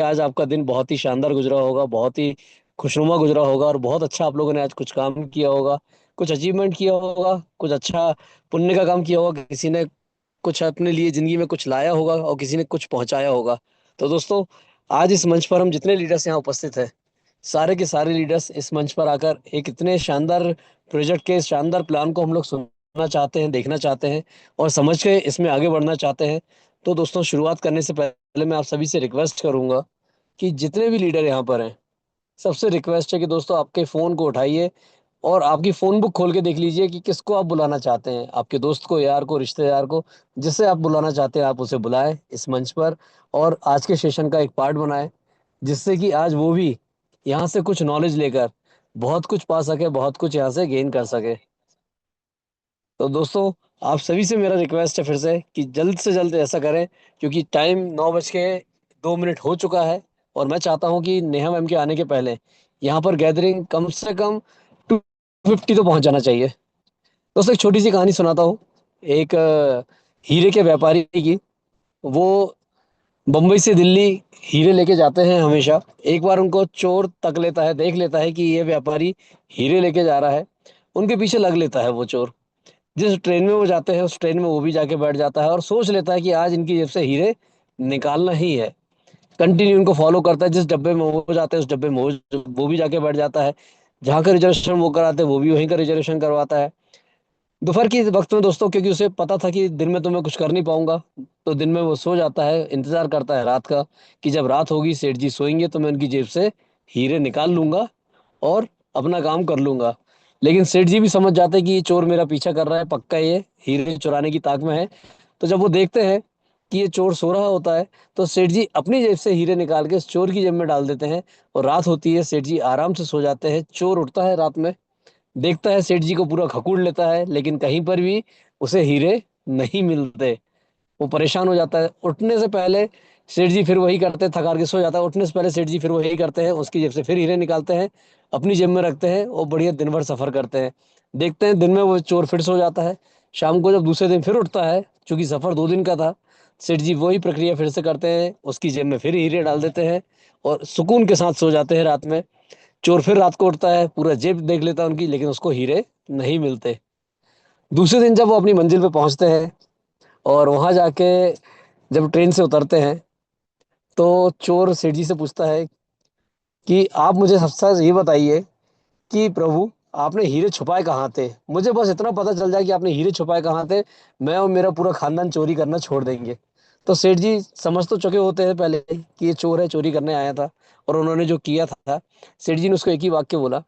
आज आपका दिन बहुत ही शानदार गुजरा होगा, बहुत ही खुशनुमा गुजरा होगा और बहुत अच्छा आप लोगों ने आज कुछ काम किया होगा, कुछ अचीवमेंट किया होगा, कुछ अच्छा पुण्य का काम किया होगा, किसी ने कुछ अपने लिए ज़िंदगी में कुछ लाया होगा और किसी ने कुछ पहुँचाया होगा। तो दोस्तों, आज इस मंच पर हम जितने लीडर्स यहाँ उपस्थित हैं, सारे के सारे लीडर्स इस मंच पर आकर एक इतने शानदार प्रोजेक्ट के शानदार प्लान को हम लोग सुनना चाहते हैं, देखना चाहते हैं और समझ के इसमें आगे बढ़ना चाहते हैं। तो दोस्तों, शुरुआत करने से पहले मैं आप सभी से रिक्वेस्ट करूंगा कि जितने भी लीडर यहाँ पर हैं, सबसे रिक्वेस्ट है कि दोस्तों आपके फ़ोन को उठाइए और आपकी फ़ोन बुक खोल के देख लीजिए कि किसको आप बुलाना चाहते हैं। आपके दोस्त को, यार को, रिश्तेदार को, जिसे आप बुलाना चाहते हैं आप उसे बुलाएं इस मंच पर और आज के सेशन का एक पार्ट बनाएं, जिससे कि आज वो भी यहाँ से कुछ नॉलेज लेकर बहुत कुछ पा सके, बहुत कुछ यहाँ से गेन कर सके। तो दोस्तों, आप सभी से मेरा रिक्वेस्ट है फिर से कि जल्द से जल्द ऐसा करें, क्योंकि टाइम 9:02 हो चुका है और मैं चाहता हूं कि नेहा मैम के आने के पहले यहाँ पर गैदरिंग कम से कम 250 तो पहुंच जाना चाहिए। दोस्तों, एक छोटी सी कहानी सुनाता हूँ। एक हीरे के व्यापारी की, वो बम्बई से दिल्ली हीरे लेके जाते हैं हमेशा। एक बार उनको चोर तक लेता है, देख लेता है कि ये व्यापारी हीरे लेके जा रहा है, उनके पीछे लग लेता है वो चोर। जिस ट्रेन में वो जाते हैं उस ट्रेन में वो भी जाके बैठ जाता है और सोच लेता है कि आज इनकी जेब से हीरे निकालना ही है। कंटिन्यू उनको फॉलो करता है, जिस डब्बे में वो जाते हैं उस डब्बे में वो भी जाके बैठ जाता है। जहाँ का रिजर्वेशन वो कराते हैं वो भी वहीं का रिजर्वेशन करवाता है। दोपहर के वक्त में दोस्तों, क्योंकि उसे पता था कि दिन में तो मैं कुछ कर नहीं पाऊंगा, तो दिन में वो सो जाता है, इंतजार करता है रात का कि जब रात होगी, सेठ जी सोएंगे तो मैं उनकी जेब से हीरे निकाल लूंगा और अपना काम कर लूंगा। लेकिन सेठ जी भी समझ जाते हैं कि ये चोर मेरा पीछा कर रहा है, पक्का ये हीरे चुराने की ताक में है। तो जब वो देखते हैं कि ये चोर सो रहा होता है, तो सेठ जी अपनी जेब से हीरे निकाल के उस चोर की जेब में डाल देते हैं और रात होती है, सेठ जी आराम से सो जाते हैं। चोर उठता है रात में, देखता है सेठ जी को पूरा खकुड़ लेता है, लेकिन कहीं पर भी उसे हीरे नहीं मिलते। वो परेशान हो जाता है। उठने से पहले सेठ जी फिर वही करते हैं, थक हार के सो जाता है। उठने से पहले सेठ जी फिर वही करते हैं, उसकी जेब से फिर हीरे निकालते हैं, अपनी जेब में रखते हैं और बढ़िया दिन भर सफर करते हैं। देखते हैं दिन में वो चोर फिर सो जाता है। शाम को जब दूसरे दिन फिर उठता है, चूंकि सफर 2 दिन का था, सेठ जी वही प्रक्रिया फिर से करते हैं, उसकी जेब में फिर हीरे डाल देते हैं और सुकून के साथ सो जाते हैं रात में। चोर फिर रात को उठता है, पूरा जेब देख लेता है उनकी, लेकिन उसको हीरे नहीं मिलते। दूसरे दिन जब वो अपनी मंजिल पे पहुंचते हैं और वहां जाके जब ट्रेन से उतरते हैं, तो चोर सेठ जी से पूछता है कि आप मुझे सबसे सच ये बताइए कि प्रभु, आपने हीरे छुपाए कहाँ थे? मुझे बस इतना पता चल जाए कि आपने हीरे छुपाए कहाँ थे, मैं और मेरा पूरा खानदान चोरी करना छोड़ देंगे। तो सेठ जी समझ तो चुके होते हैं पहले ही कि ये चोर है, चोरी करने आया था और उन्होंने जो किया था। सेठ जी ने उसको एक ही वाक्य बोला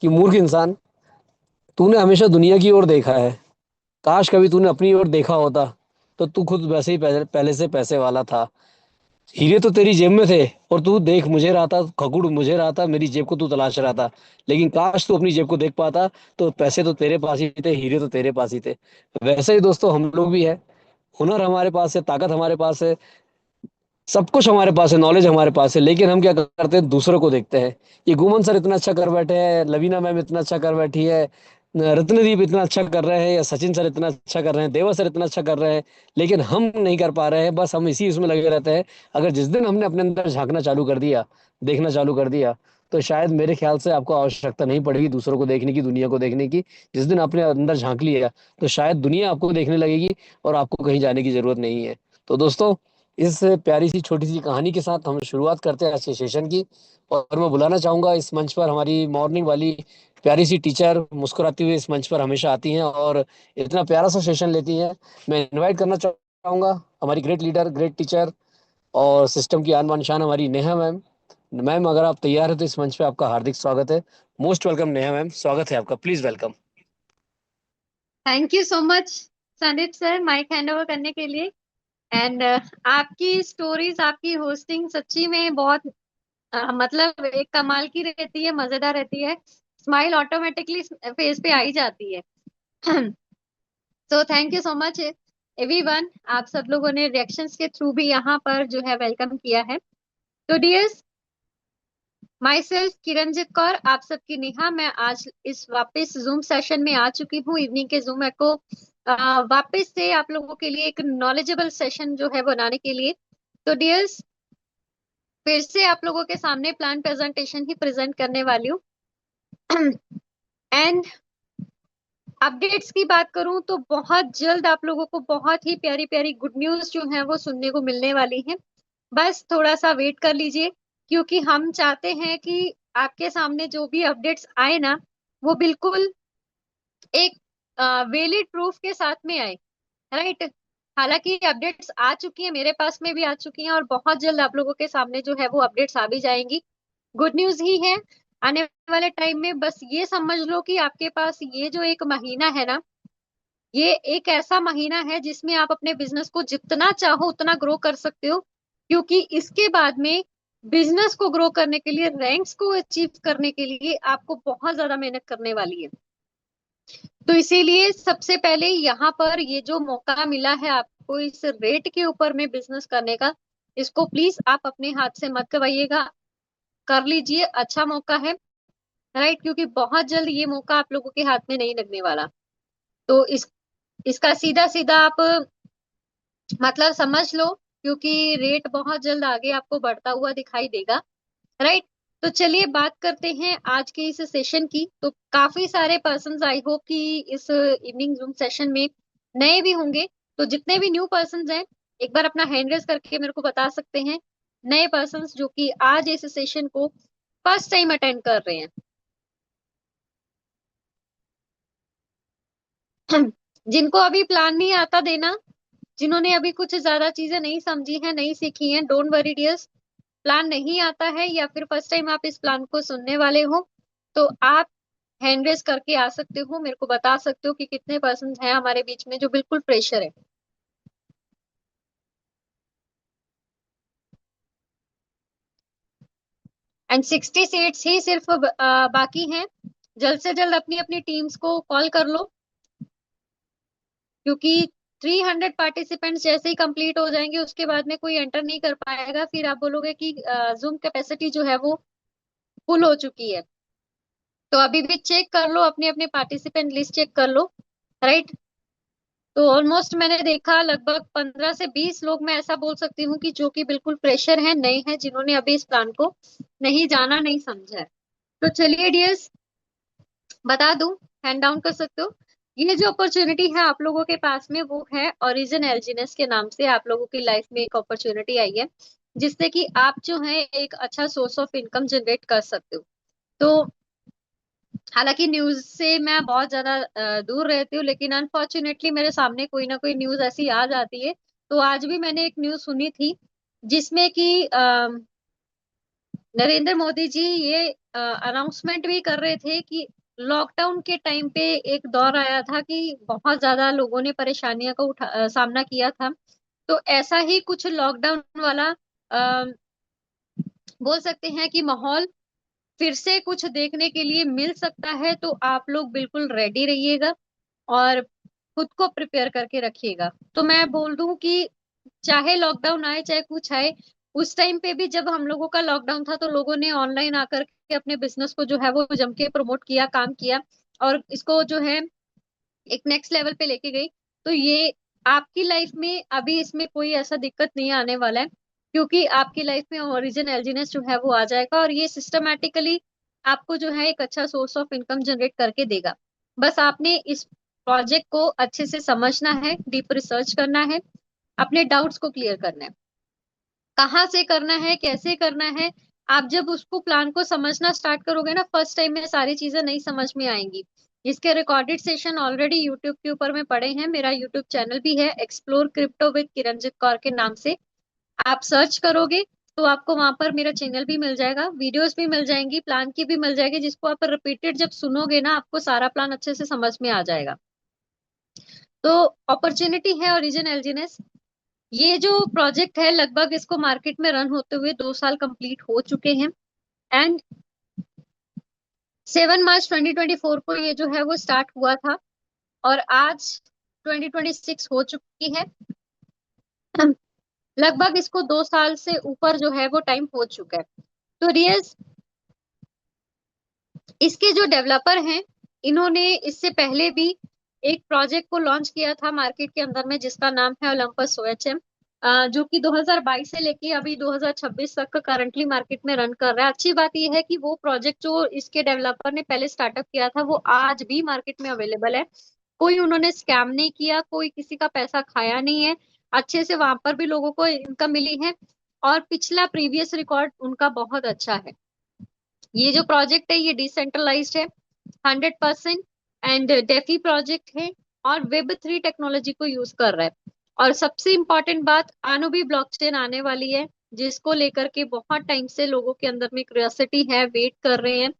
कि मूर्ख इंसान, तूने हमेशा दुनिया की ओर देखा है, काश कभी तूने अपनी ओर देखा होता, तो तू खुद वैसे ही पहले पहले से पैसे वाला था। हीरे तो तेरी जेब में थे और तू देख मुझे रहा था, खगुड़ मुझे रहा था, मेरी जेब को तू तलाश रहा था। लेकिन काश तू अपनी जेब को देख पाता, तो पैसे तो तेरे पास ही थे, हीरे तो तेरे पास ही थे। वैसे ही दोस्तों, हम लोग भी है। हुनर हमारे पास है, ताकत हमारे पास है, सब कुछ हमारे पास है, नॉलेज हमारे पास है, लेकिन हम क्या करते हैं? दूसरों को देखते हैं। ये गुमन सर इतना अच्छा कर बैठे हैं, लवीना मैम इतना अच्छा कर बैठी है, रत्नदीप इतना अच्छा कर रहे हैं, या सचिन सर इतना अच्छा कर रहे हैं, देवा सर इतना अच्छा कर रहे हैं, लेकिन हम नहीं कर पा रहे हैं। बस हम इसी इसमें लगे रहते हैं। अगर जिस दिन हमने अपने अंदर झांकना चालू कर दिया, देखना चालू कर दिया, तो शायद मेरे ख्याल से आपको आवश्यकता नहीं पड़ेगी दूसरों को देखने की, दुनिया को देखने की। जिस दिन आपने अंदर झांक लिया, तो शायद दुनिया आपको देखने लगेगी और आपको कहीं जाने की जरूरत नहीं है। तो दोस्तों, इस प्यारी सी छोटी सी कहानी के साथ हम शुरुआत करते हैं आज के सेशन की। और मैं बुलाना चाहूंगा इस मंच पर हमारी मॉर्निंग वाली प्यारी सी टीचर, मुस्कुराती हुई इस मंच पर हमेशा आती हैं और इतना प्यारा सा सेशन लेती हैं। मैं इनवाइट करना चाहूंगा हमारी ग्रेट लीडर, ग्रेट टीचर और सिस्टम की आन बान शान हमारी नेहा मैम। मैम, अगर आप तैयार हैं तो इस मंच पे आपका हार्दिक स्वागत है। मोस्ट वेलकम नेहा मैम, स्वागत है आपका, please welcome. Thank you so much Sandeep sir, mic hand over करने के लिए। एंड आपकी स्टोरीज, आपकी होस्टिंग सच्ची में बहुत मतलब एक कमाल की रहती है, मजेदार रहती है। स्माइल ऑटोमेटिकली फेस पे आ ही जाती है। सो thank you so much everyone. आप सब लोगों ने रिएक्शंस के थ्रू भी यहाँ पर जो है वेलकम किया है। तो dears, myself Kiranjeet Kaur, आप सबकी नेहा, मैं आज इस वापस जूम सेशन में आ चुकी हूँ इवनिंग के जूम को वापस से आप लोगों के लिए एक नॉलेजेबल सेशन जो है बनाने के लिए। तो डियर्स, फिर से आप लोगों के सामने प्लान प्रेजेंटेशन ही प्रेजेंट करने वाली हूँ। एंड अपडेट्स की बात करूं तो बहुत जल्द आप लोगों को बहुत ही प्यारी प्यारी गुड न्यूज जो है वो सुनने को मिलने वाली है। बस थोड़ा सा वेट कर लीजिए, क्योंकि हम चाहते हैं कि आपके सामने जो भी अपडेट्स आए ना, वो बिल्कुल एक वैलिड प्रूफ के साथ में आए। राइट। हालांकि अपडेट्स आ चुकी है, मेरे पास में भी आ चुकी हैं, और बहुत जल्द आप लोगों के सामने जो है वो अपडेट्स आ भी जाएंगी। गुड न्यूज ही है। आने वाले टाइम में बस ये समझ लो कि आपके पास ये जो एक महीना है ना, ये एक ऐसा महीना है जिसमें आप अपने बिजनेस को जितना चाहो उतना ग्रो कर सकते हो, क्योंकि इसके बाद में बिजनेस को ग्रो करने के लिए, रैंक्स को अचीव करने के लिए आपको बहुत ज्यादा मेहनत करने वाली है। तो इसीलिए सबसे पहले यहाँ पर ये जो मौका मिला है आपको इस रेट के ऊपर में बिजनेस करने का, इसको प्लीज आप अपने हाथ से मत गवाइएगा, कर लीजिए। अच्छा मौका है। राइट, क्योंकि बहुत जल्द ये मौका आप लोगों के हाथ में नहीं लगने वाला। तो इसका सीधा सीधा आप मतलब समझ लो, क्योंकि रेट बहुत जल्द आगे आपको बढ़ता हुआ दिखाई देगा। राइट। तो चलिए बात करते हैं आज के इस सेशन की। तो काफी सारे पर्सन्स आई होप कि इस इवनिंग जूम सेशन में नए भी होंगे। तो जितने भी न्यू पर्सन्स हैं, एक बार अपना हैंड रेज करके मेरे को बता सकते हैं, नए पर्सन्स जो कि आज इस सेशन को फर्स्ट टाइम अटेंड कर रहे हैं। जिनको अभी प्लान नहीं आता देना, जिन्होंने अभी कुछ ज्यादा चीजें नहीं समझी हैं, नहीं सीखी हैं, डोंट वरी डियर्स। प्लान नहीं आता है या फिर फर्स्ट टाइम आप इस प्लान को सुनने वाले हो, तो आप हैंड रेस करके आ सकते हो, मेरे को बता सकते हो कि कितने पर्सन हैं हमारे बीच में जो बिल्कुल फ्रेशर है। एंड 60 सीट्स ही सिर्फ बाकी हैं। जल्द से जल्द अपनी अपनी टीम्स को कॉल कर लो, क्योंकि 300 पार्टिसिपेंट्स जैसे ही कंप्लीट हो जाएंगे उसके बाद में कोई एंटर नहीं कर पाएगा, फिर आप बोलोगे कि जूम कैपेसिटी जो है वो फुल हो चुकी है। तो अभी भी चेक कर लो, अपने अपने पार्टिसिपेंट लिस्ट चेक कर लो। राइट। तो ऑलमोस्ट मैंने देखा लगभग 15 से 20 लोग, मैं ऐसा बोल सकती हूँ कि जो कि बिल्कुल फ्रेशर हैं, नए हैं, जिन्होंने अभी इस प्लान को नहीं जाना, नहीं समझा है। तो चलिए डियर्स, बता दूं, हैंड डाउन कर सकते हो। ये जो अपॉर्चुनिटी है आप लोगों के पास में, वो है ओरिजिन एलजीनेस के नाम से। आप लोगों की लाइफ में एक अपॉर्चुनिटी आई है जिससे कि आप जो है एक अच्छा सोर्स ऑफ इनकम जनरेट कर सकते हो। तो हालांकि न्यूज से मैं बहुत ज्यादा दूर रहती हूँ, लेकिन अनफॉर्चुनेटली मेरे सामने कोई ना कोई न्यूज ऐसी आ जाती है। तो आज भी मैंने एक न्यूज सुनी थी जिसमें कि नरेंद्र मोदी जी ये अनाउंसमेंट भी कर रहे थे कि लॉकडाउन के टाइम पे एक दौर आया था कि बहुत ज्यादा लोगों ने परेशानियों का सामना किया था। तो ऐसा ही कुछ लॉकडाउन वाला अ, बोल सकते हैं कि माहौल फिर से कुछ देखने के लिए मिल सकता है। तो आप लोग बिल्कुल रेडी रहिएगा और खुद को प्रिपेयर करके रखिएगा। तो मैं बोल दूं कि चाहे लॉकडाउन आए चाहे कुछ आए, उस टाइम पे भी जब हम लोगों का लॉकडाउन था तो लोगों ने ऑनलाइन आकर के अपने बिजनेस को जो है वो जम के प्रमोट किया, काम किया, और इसको जो है एक नेक्स्ट लेवल पे लेके गई। तो ये आपकी लाइफ में अभी इसमें कोई ऐसा दिक्कत नहीं आने वाला है, क्योंकि आपकी लाइफ में ओरिजिन एलजीनेस जो है वो आ जाएगा, और ये सिस्टमैटिकली आपको जो है एक अच्छा सोर्स ऑफ इनकम जनरेट करके देगा। बस आपने इस प्रोजेक्ट को अच्छे से समझना है, डीप रिसर्च करना है, अपने डाउट्स को क्लियर करना है, कहाँ से करना है, कैसे करना है। आप जब उसको प्लान को समझना स्टार्ट करोगे ना, फर्स्ट टाइम में सारी चीजें नहीं समझ में आएंगी। इसके रिकॉर्डेड सेशन ऑलरेडी यूट्यूब के ऊपर में पड़े हैं, मेरा यूट्यूब चैनल भी है explore crypto with Kiranjeet Kaur के नाम से। आप सर्च करोगे तो आपको वहां पर मेरा चैनल भी मिल जाएगा, वीडियोस भी मिल जाएंगी, प्लान की भी मिल जाएगी, जिसको आप रिपीटेड जब सुनोगे ना आपको सारा प्लान अच्छे से समझ में आ जाएगा। तो अपॉर्चुनिटी है ओरिजिन एलजीनेस। ये जो प्रोजेक्ट है लगभग इसको मार्केट में रन होते हुए 2 साल कंप्लीट हो चुके हैं। एंड 7 मार्च 2024 को ये जो है वो स्टार्ट हुआ था, और आज 2026 हो चुकी है। लगभग इसको 2 साल से ऊपर जो है वो टाइम हो चुका है। तो रियस, इसके जो डेवलपर हैं, इन्होंने इससे पहले भी एक प्रोजेक्ट को लॉन्च किया था मार्केट के अंदर में, जिसका नाम है ओलंपस OHM। जो कि 2022 से लेके अभी 2026 तक करंटली मार्केट में रन कर रहा है। अच्छी बात यह है कि वो प्रोजेक्ट जो इसके डेवलपर ने पहले स्टार्टअप किया था वो आज भी मार्केट में अवेलेबल है। कोई उन्होंने स्कैम नहीं किया, कोई किसी का पैसा खाया नहीं है, अच्छे से वहां पर भी लोगों को इनकम मिली है। और पिछला प्रीवियस रिकॉर्ड उनका बहुत अच्छा है। ये जो प्रोजेक्ट है ये डिसेंट्रलाइज्ड है 100%, एंड डेफी प्रोजेक्ट है, और वेब 3 टेक्नोलॉजी को यूज कर रहा है। और सबसे इम्पोर्टेंट बात, आनुबी ब्लॉकचेन आने वाली है, जिसको लेकर के बहुत टाइम से लोगों के अंदर में क्यूरियोसिटी है, वेट कर रहे हैं।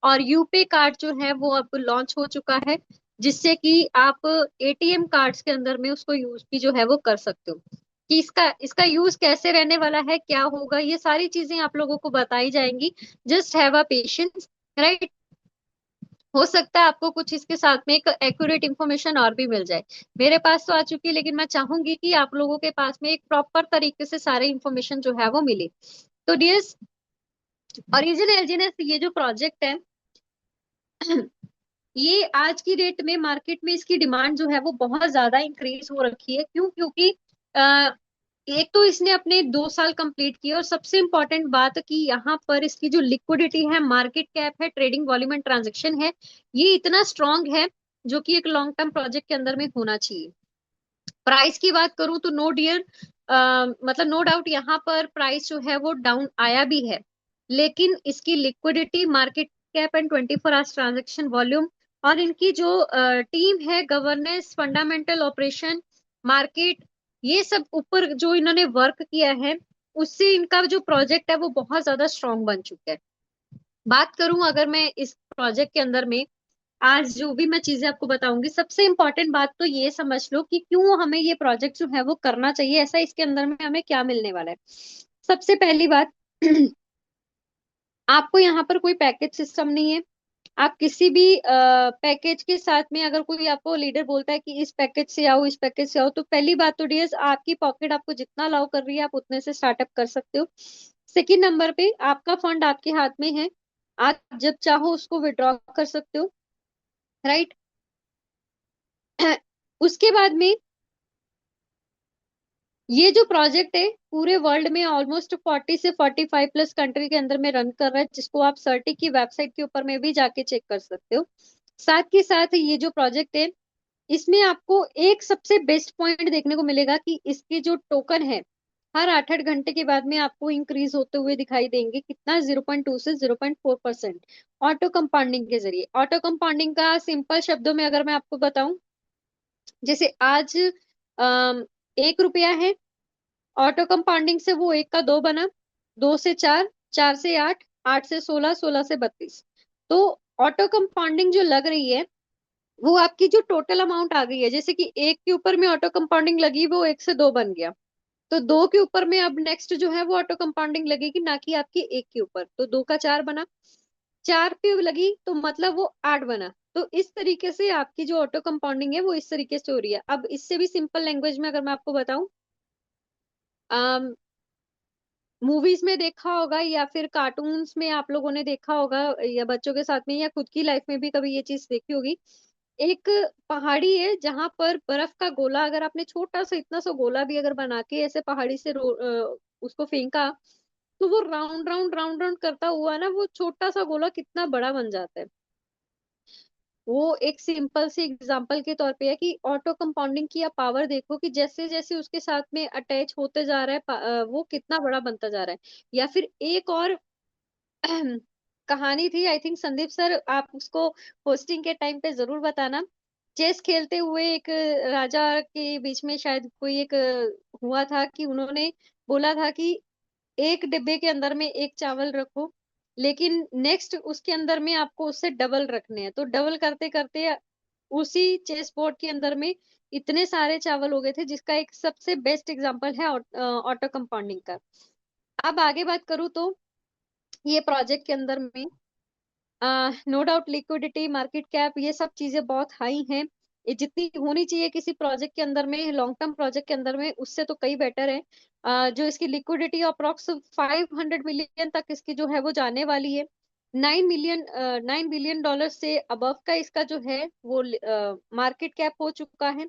और यूपे कार्ड जो है वो अब लॉन्च हो चुका है, जिससे कि आप एटीएम कार्ड्स के अंदर में उसको यूज भी जो है वो कर सकते हो। कि इसका यूज कैसे रहने वाला है, क्या होगा, ये सारी चीजें आप लोगों को बताई जाएंगी। Just have a patience, right. हो सकता है आपको कुछ इसके साथ में एक एक्यूरेट इंफॉर्मेशन और भी मिल जाए। मेरे पास तो आ चुकी है, लेकिन मैं चाहूंगी कि आप लोगों के पास में एक प्रॉपर तरीके से सारे इंफॉर्मेशन जो है वो मिले। तो डियर्स, ओरिजिन एलजीनेस ये जो प्रोजेक्ट है ये आज की डेट में मार्केट में इसकी डिमांड जो है वो बहुत ज्यादा इंक्रीज हो रखी है। क्यों? क्योंकि अ, एक तो इसने अपने 2 साल कंप्लीट किए, और सबसे इंपॉर्टेंट बात कि यहाँ पर इसकी जो लिक्विडिटी है, मार्केट कैप है, ट्रेडिंग वॉल्यूम एंड ट्रांजेक्शन है, ये इतना स्ट्रांग है, जो कि एक लॉन्ग टर्म प्रोजेक्ट के अंदर में होना चाहिए। प्राइस की बात करूं तो नो डियर, मतलब नो डाउट यहाँ पर प्राइस जो है वो डाउन आया भी है, लेकिन इसकी liquidity, market cap and 24 hours transaction volume, और इनकी जो टीम है, गवर्नेंस, फंडामेंटल ऑपरेशन, मार्केट, ये सब ऊपर जो इन्होंने वर्क किया है, उससे इनका जो प्रोजेक्ट है वो बहुत ज्यादा स्ट्रांग बन चुका है। बात करूं अगर मैं इस प्रोजेक्ट के अंदर में, आज जो भी मैं चीजें आपको बताऊंगी, सबसे इंपॉर्टेंट बात तो ये समझ लो कि क्यों हमें ये प्रोजेक्ट जो है वो करना चाहिए, ऐसा इसके अंदर में हमें क्या मिलने वाला है। सबसे पहली बात आपको यहाँ पर कोई पैकेज सिस्टम नहीं है। आप किसी भी पैकेज के साथ में, अगर कोई आपको लीडर बोलता है कि इस पैकेज से आओ, इस पैकेज से आओ, तो पहली बात तो डियर्स, आपकी पॉकेट आपको जितना अलाउ कर रही है आप उतने से स्टार्टअप कर सकते हो। सेकेंड नंबर पे, आपका फंड आपके हाथ में है, आप जब चाहो उसको विड्रॉ कर सकते हो, राइट। उसके बाद में, ये जो प्रोजेक्ट है पूरे वर्ल्ड में ऑलमोस्ट 40 से 45 प्लस कंट्री के अंदर में रन कर रहा है, जिसको आप सर्टी की वेबसाइट के ऊपर में भी जाके चेक कर सकते हो। साथ के साथ ये जो प्रोजेक्ट है, इसमें आपको एक सबसे बेस्ट पॉइंट देखने को मिलेगा कि इसके जो टोकन है, हर 8-8 घंटे के बाद में आपको इंक्रीज होते हुए दिखाई देंगे। कितना? 0.2 से 0.4%, ऑटो कंपाउंडिंग के जरिए। ऑटो कंपाउंडिंग का सिंपल शब्दों में अगर मैं आपको बताऊं, जैसे आज 1 रुपया है, ऑटो कंपाउंडिंग से वो 1 का 2 बना, 2 से 4, 4 से 8, 8 से 16, 16 से 32। तो ऑटो कंपाउंडिंग जो लग रही है, वो आपकी जो टोटल अमाउंट आ गई है, जैसे कि 1 के ऊपर में ऑटो कंपाउंडिंग लगी, वो 1 से 2 बन गया। तो 2 के ऊपर में अब नेक्स्ट जो है वो ऑटो कंपाउंडिंग लगेगी, ना कि आपकी 1 के ऊपर। तो 2 का 4 बना, 4 पे लगी तो मतलब वो 8 बना। तो इस तरीके से आपकी जो ऑटो कंपाउंडिंग है वो इस तरीके से हो रही है। अब इससे भी सिंपल लैंग्वेज में अगर मैं आपको बताऊं, मूवीज में देखा होगा या फिर कार्टून्स में आप लोगों ने देखा होगा, या बच्चों के साथ में या खुद की लाइफ में भी कभी ये चीज देखी होगी। एक पहाड़ी है जहां पर बर्फ का गोला, अगर आपने छोटा सा इतना सा गोला भी अगर बना के ऐसे पहाड़ी से उसको फेंका, तो वो राउंड राउंड राउंड राउंड करता हुआ ना, वो छोटा सा गोला कितना बड़ा बन जाता है। वो एक सिंपल सी एग्जांपल के तौर पे है कि ऑटो कंपाउंडिंग की आप पावर देखो कि जैसे जैसे उसके साथ में अटैच होते जा रहा है, वो कितना बड़ा बनता जा रहा है। या फिर एक और कहानी थी, आई थिंक संदीप सर आप उसको होस्टिंग के टाइम पे जरूर बताना। चेस खेलते हुए एक राजा के बीच में शायद कोई एक हुआ था कि उन्होंने बोला था कि एक डिब्बे के अंदर में एक चावल रखो, लेकिन नेक्स्ट उसके अंदर में आपको उससे डबल रखने हैं। तो डबल करते करते उसी चेस बोर्ड के अंदर में इतने सारे चावल हो गए थे, जिसका एक सबसे बेस्ट एग्जांपल है ऑटो कंपाउंडिंग का। अब आगे बात करूँ तो ये प्रोजेक्ट के अंदर में no doubt liquidity, market cap, ये सब चीजें बहुत हाई हैं। ये जितनी होनी चाहिए किसी प्रोजेक्ट के अंदर में, लॉन्ग टर्म प्रोजेक्ट के अंदर में, उससे तो कई बेटर है। जो इसकी लिक्विडिटी अप्रोक्स 500 मिलियन तक इसकी जो है वो जाने वाली है। 9 मिलियन, $9 बिलियन से अबव का इसका जो है वो मार्केट कैप हो चुका है।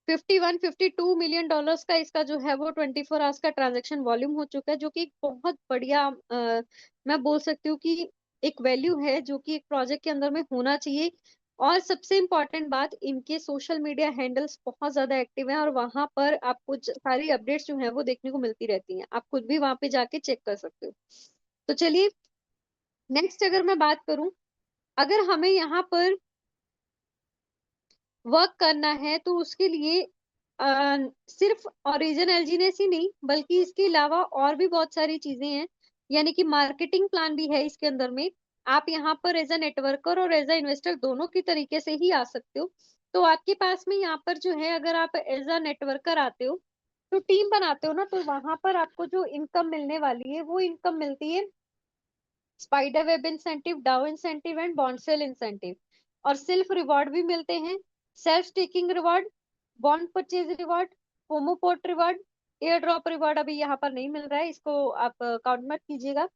$51-52 मिलियन का इसका जो है वो 24 आवर्स का ट्रांजेक्शन वॉल्यूम हो चुका है, जो कि एक बहुत बढ़िया मैं बोल सकती हूँ कि एक वैल्यू है जो कि एक प्रोजेक्ट के अंदर में होना चाहिए। और सबसे इम्पोर्टेंट बात, इनके सोशल मीडिया हैंडल्स बहुत ज्यादा एक्टिव हैं और वहां पर आपको सारी अपडेट्स जो है वो देखने को मिलती रहती हैं। आप खुद भी वहां पे जाके चेक कर सकते हो। तो चलिए नेक्स्ट अगर मैं बात करूं, अगर हमें यहाँ पर वर्क करना है तो उसके लिए सिर्फ ओरिजिन एलजीनेस ही नहीं बल्कि इसके अलावा और भी बहुत सारी चीजें हैं, यानी कि मार्केटिंग प्लान भी है इसके अंदर में। आप यहाँ पर एज अ नेटवर्कर और एज अ इन्वेस्टर दोनों की तरीके से ही आ सकते हो। तो आपके पास में यहाँ पर जो है, अगर आप एज अ नेटवर्कर आते हो तो टीम बनाते हो ना, तो वहां पर आपको जो इनकम मिलने वाली है वो इनकम मिलती है spider web incentive, dow incentive and bond sell incentive. और सेल्फ रिवॉर्ड भी मिलते हैं, self staking reward, bond purchase reward, FOMO port reward. Air drop reward अभी यहाँ पर नहीं मिल रहा है, इसको आप काउंट मत कीजिएगा।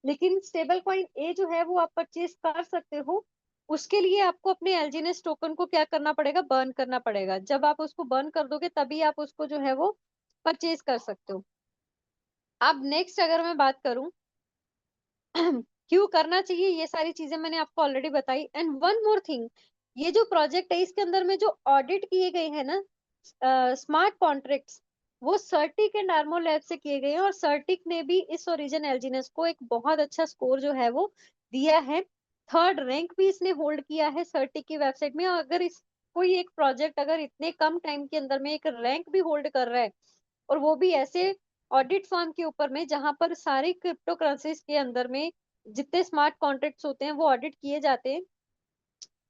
लेकिन स्टेबल कॉइन ए जो है वो आप परचेज कर सकते हो। उसके लिए आपको अपने एलजीएनएस टोकन को क्या करना पड़ेगा, बर्न करना पड़ेगा। जब आप उसको बर्न कर दोगे तभी आप उसको जो है वो परचेज कर सकते हो। अब नेक्स्ट अगर मैं बात करूं क्यों करना चाहिए, ये सारी चीजें मैंने आपको ऑलरेडी बताई। एंड वन मोर थिंग, ये जो प्रोजेक्ट है इसके अंदर में जो ऑडिट किए गए हैं ना स्मार्ट कॉन्ट्रैक्ट्स, वो सर्टिक एंड आर्मो लैब से किए गए हैं। और सर्टिक ने भी इस ओरिजिन एलजीनेस को एक बहुत अच्छा स्कोर जो है वो दिया है। थर्ड रैंक भी इसने होल्ड किया है सर्टिक की वेबसाइट में। और अगर इस कोई एक प्रोजेक्ट अगर इतने कम टाइम के अंदर में एक रैंक भी होल्ड कर रहा है, और वो भी ऐसे ऑडिट फर्म के ऊपर में जहां पर सारी क्रिप्टो करेंसीज के अंदर में जितने स्मार्ट कॉन्ट्रैक्ट्स होते हैं वो ऑडिट किए जाते हैं,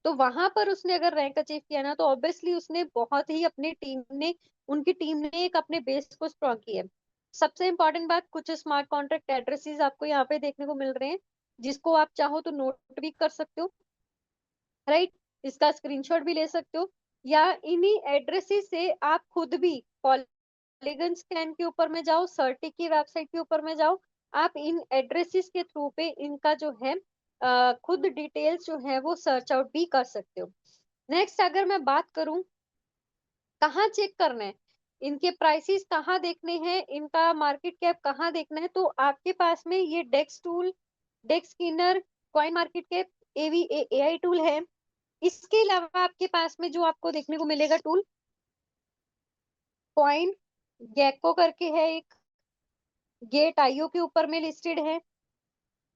तो वहां पर उसने अगर रैंक अचीव किया ना, तो ऑब्वियसली उसने बहुत ही अपनी टीम ने उनकी टीम ने एक अपने बेस को स्ट्रॉन्ग किया है। सबसे इंपॉर्टेंट बात, कुछ स्मार्ट कॉन्ट्रैक्ट एड्रेसेस आपको यहाँ पे देखने को मिल रहे हैं, जिसको आप चाहो तो नोट भी कर सकते हो, राइट। इसका स्क्रीनशॉट भी ले सकते हो, या इन्हीं एड्रेसेस से आप खुद भी पॉलीगन स्कैन के ऊपर में जाओ, सर्टिक की वेबसाइट के ऊपर में जाओ। आप इन एड्रेसेस के थ्रू पे इनका जो है खुद डिटेल्स जो है वो सर्च आउट भी कर सकते हो। नेक्स्ट अगर मैं बात करूं कहाँ चेक करना है, इनके प्राइसेस कहाँ देखने हैं, इनका मार्केट कैप कहाँ देखना है, तो आपके पास में ये डेक्स टूल, डेक्स स्किनर, कॉइन मार्केट कैप, एवी एआई टूल है। इसके अलावा आपके पास में जो आपको देखने को मिलेगा टूल, कॉइन गेको करके है एक, गेट आईओ के ऊपर में लिस्टेड है,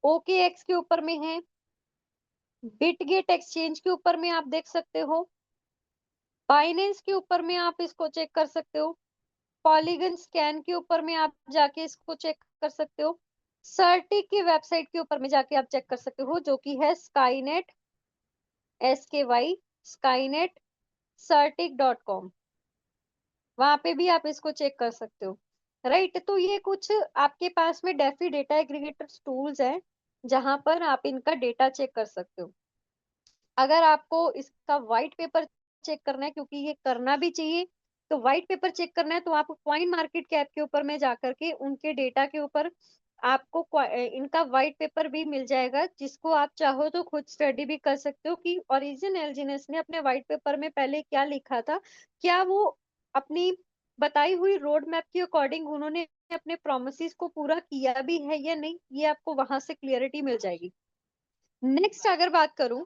ओके एक्स के ऊपर में है, बिटगेट एक्सचेंज के ऊपर में आप देख सकते हो, बाइनेंस के ऊपर में आप इसको चेक कर सकते हो, पॉलीगन स्कैन के ऊपर में आप जाके इसको चेक कर सकते हो, सर्टिक की वेबसाइट के ऊपर में जाके आप चेक कर सकते हो जो कि है स्काईनेट, SKY स्काईनेट सर्टिक.com। वहां पे भी आप इसको चेक कर सकते हो, राइट। तो ये कुछ आपके पास में डेफी डेटा एग्रीगेटर टूल्स हैं जहां पर आप इनका डेटा चेक कर सकते हो। अगर आपको इसका व्हाइट पेपर चेक करना है, क्योंकि ये करना भी चाहिए, तो व्हाइट पेपर चेक करना है तो आपको कॉइन मार्केट कैप के ऊपर में जाकर के उनके डेटा के ऊपर आपको इनका व्हाइट पेपर भी मिल जाएगा, जिसको आप चाहो तो खुद स्टडी भी कर सकते हो कि ओरिजिन एलजीनेस ने अपने व्हाइट पेपर में पहले क्या लिखा था, क्या वो अपनी बताई हुई रोड मैप के अकॉर्डिंग उन्होंने अपने प्रोमिस को पूरा किया भी है या नहीं, ये आपको वहां से क्लियरिटी मिल जाएगी। नेक्स्ट अगर बात करूं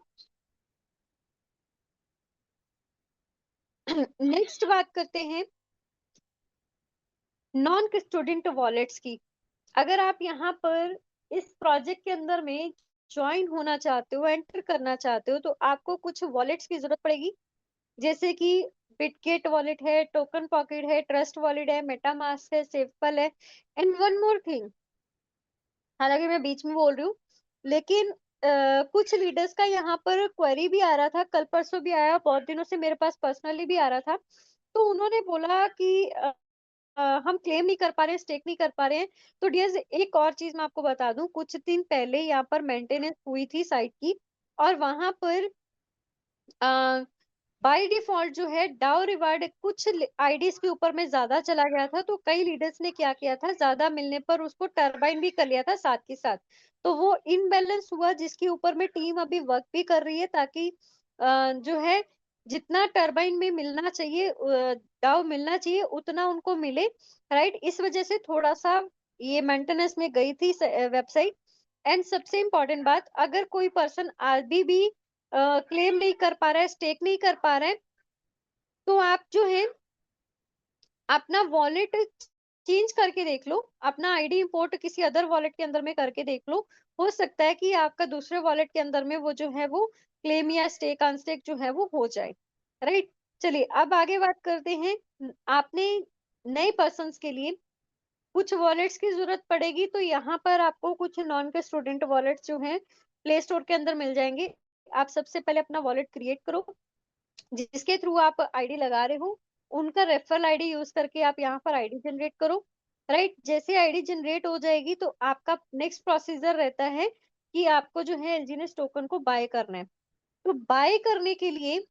नेक्स्ट बात करते हैं नॉन स्टूडेंट वॉलेट्स की। अगर आप यहाँ पर इस प्रोजेक्ट के अंदर में ज्वाइन होना चाहते हो, एंटर करना चाहते हो, तो आपको कुछ वॉलेट्स की जरूरत पड़ेगी, जैसे कि बिटगेट वॉलेट है, टोकन पॉकेट है, ट्रस्ट वॉलेट है, मेटामास्क है, सेफल है। एंड वन मोर थिंग, हालांकि मैं बीच में बोल रही हूँ, लेकिन कुछ लीडर्स का यहाँ पर क्वेरी भी आ रहा था, कल परसों भी आया, बहुत दिनों से मेरे पास पर्सनली भी आ रहा था। तो उन्होंने बोला कि हम क्लेम नहीं कर पा रहे हैं, स्टेक नहीं कर पा रहे हैं। तो डियर्स एक और चीज मैं आपको बता दूं, कुछ दिन पहले यहाँ पर मेंटेनेंस हुई थी साइट की, और वहां पर बाय डिफॉल्ट जो है डाउ रिवार्ड कुछ आईडीज के ऊपर में ज्यादा चला गया था, तो कई लीडर्स ने क्या किया था, ज्यादा मिलने पर उसको टर्बाइन भी कर लिया था साथ के साथ। तो वो इनबैलेंस हुआ, जिसके ऊपर में टीम अभी वर्क भी कर रही है ताकि जो है जितना टरबाइन में मिलना चाहिए, दाव मिलना चाहिए, उतना उनको मिले, राइट। इस वजह से थोड़ा सा ये मेंटेनेंस में गई थी वेबसाइट। एंड सबसे इम्पोर्टेंट बात, अगर कोई पर्सन अभी भी क्लेम नहीं कर पा रहा है, स्टेक नहीं कर पा रहा है, तो आप जो है अपना वॉलेट चेंज करके देख लो, अपना आईडी इंपोर्ट किसी अदर वॉलेट के अंदर में करके देख लो। हो सकता है कि आपका दूसरे वॉलेट के अंदर में वो जो है वो क्लेम या स्टेक अनस्टेक जो है वो हो जाए, राइट। चलिए अब आगे बात करते हैं। आपने नए पर्सन्स के लिए कुछ वॉलेट्स की जरूरत पड़ेगी, तो यहाँ पर आपको कुछ नॉन के स्टूडेंट वॉलेट्स जो हैं प्ले स्टोर के अंदर मिल जाएंगे। आप सबसे पहले अपना वॉलेट क्रिएट करो, जिसके थ्रू आप आईडी लगा रहे हो उनका रेफरल आईडी यूज करके आप यहाँ पर आईडी जनरेट करो, राइट। जैसे आईडी जनरेट हो जाएगी तो आपका नेक्स्ट प्रोसीजर रहता है कि आपको जो है एलजीएनएस टोकन को बाय करना है। तो बाय करने के लिए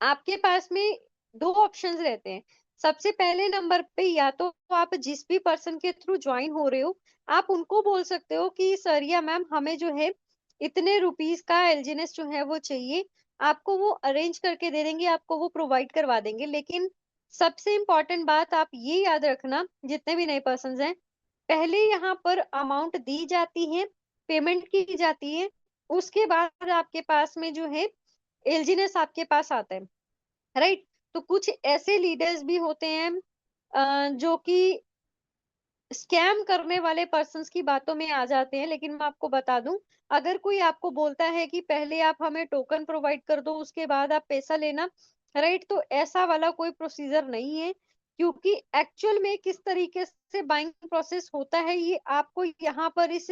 आपके पास में दो ऑप्शंस रहते हैं। सबसे पहले नंबर पे या तो आप जिस भी पर्सन के थ्रू ज्वाइन हो रहे हो, आप उनको बोल सकते हो कि सर या मैम हमें जो है इतने रुपीस का एलजीएनएस जो है वो चाहिए, आपको वो अरेंज करके दे देंगे, आपको वो प्रोवाइड करवा देंगे। लेकिन सबसे इम्पोर्टेंट बात आप ये याद रखना, जितने भी नए पर्सन हैं, पहले यहाँ पर अमाउंट दी जाती है, पेमेंट की जाती है, उसके बाद आपके पास में जो है एलजीएनएस आपके पास आता है, राइट। तो कुछ ऐसे लीडर्स भी होते हैं जो कि स्कैम करने वाले पर्सन्स की बातों में आ जाते हैं। लेकिन मैं आपको बता दूं, अगर कोई आपको बोलता है कि पहले आप हमें टोकन प्रोवाइड कर दो उसके बाद आप पैसा लेना, राइट, तो ऐसा वाला कोई प्रोसीजर नहीं है। क्योंकि एक्चुअल में किस तरीके से बाइंग प्रोसेस होता है ये आपको यहाँ पर इस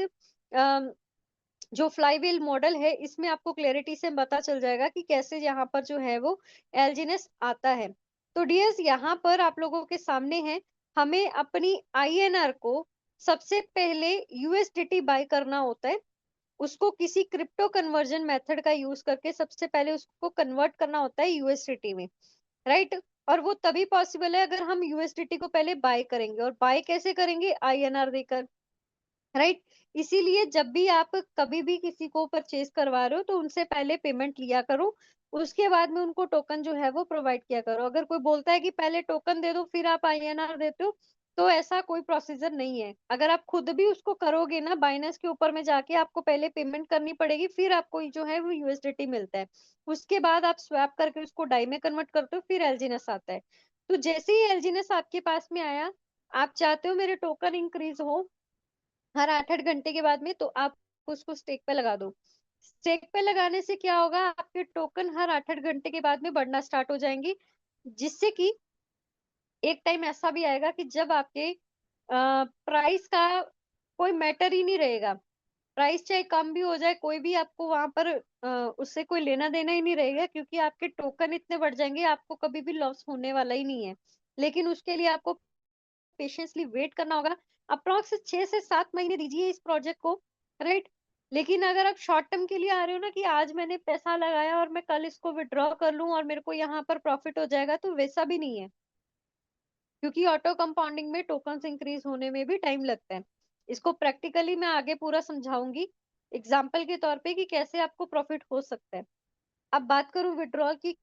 जो फ्लाईव्हील मॉडल है इसमें आपको क्लैरिटी से पता चल जाएगा कि कैसे यहाँ पर जो है वो एलजीएनएस आता है। तो डियर्स, यहाँ पर आप लोगों के सामने है, हमें अपनी आईएनआर को सबसे पहले यूएसडीटी बाय करना होता है। उसको किसी क्रिप्टो कन्वर्जन मेथड का यूज करके सबसे पहले उसको कन्वर्ट करना होता है यूएसडीटी में, राइट। और वो तभी पॉसिबल है अगर हम यूएसडीटी को पहले बाय करेंगे। और बाय कैसे करेंगे? आईएनआर देकर, राइट। इसीलिए जब भी आप कभी भी किसी को परचेज करवा रहे हो तो उनसे पहले पेमेंट लिया करो, उसके बाद में उनको टोकन जो है वो प्रोवाइड किया करो। अगर कोई बोलता है कि पहले टोकन दे दो फिर आप आईएनआर देते हो, तो ऐसा कोई प्रोसीजर नहीं है। अगर आप खुद भी उसको करोगे ना, बाइनेंस के ऊपर में जाके आपको पहले पेमेंट करनी पड़ेगी, फिर आपको जो है वो यूएसडीटी मिलता है। उसके बाद आप स्वैप करके उसको डाई में कन्वर्ट करते हो, फिर एलजीएनएस आता है। तो जैसे ही एलजीएनएस आपके पास में आया, आप चाहते हो मेरे टोकन इंक्रीज हो हर 8-8 घंटे के बाद में, तो आप उसको स्टेक पे लगा दो। स्टेक पे लगाने से क्या होगा, आपके टोकन हर 8-8 घंटे के बाद में बढ़ना स्टार्ट हो जाएंगी। जिससे कि एक टाइम ऐसा भी आएगा कि जब आपके प्राइस का कोई मैटर ही नहीं रहेगा। प्राइस चाहे कम भी हो जाए, कोई भी आपको वहां पर उससे कोई लेना देना ही नहीं रहेगा, क्योंकि आपके टोकन इतने बढ़ जाएंगे, आपको कभी भी लॉस होने वाला ही नहीं है। लेकिन उसके लिए आपको पेशेंसली वेट करना होगा। अप्रोक्स 6 से 7 महीने दीजिए इस प्रोजेक्ट को, राइट। लेकिन अगर आप शॉर्ट टर्म के लिए आ रहे हो ना कि आज मैंने पैसा लगाया और मैं कल इसको विड्रॉ कर लूं और मेरे को यहाँ पर प्रॉफिट हो जाएगा, तो वैसा भी नहीं है। क्योंकि ऑटो कंपाउंडिंग में टोकन्स इंक्रीज होने में भी टाइम लगता है। इसको प्रैक्टिकली मैं आगे पूरा समझाऊंगी एग्जाम्पल के तौर पे कि कैसे आपको प्रॉफिट हो सकता है। अब बात करूं विड्रॉल की,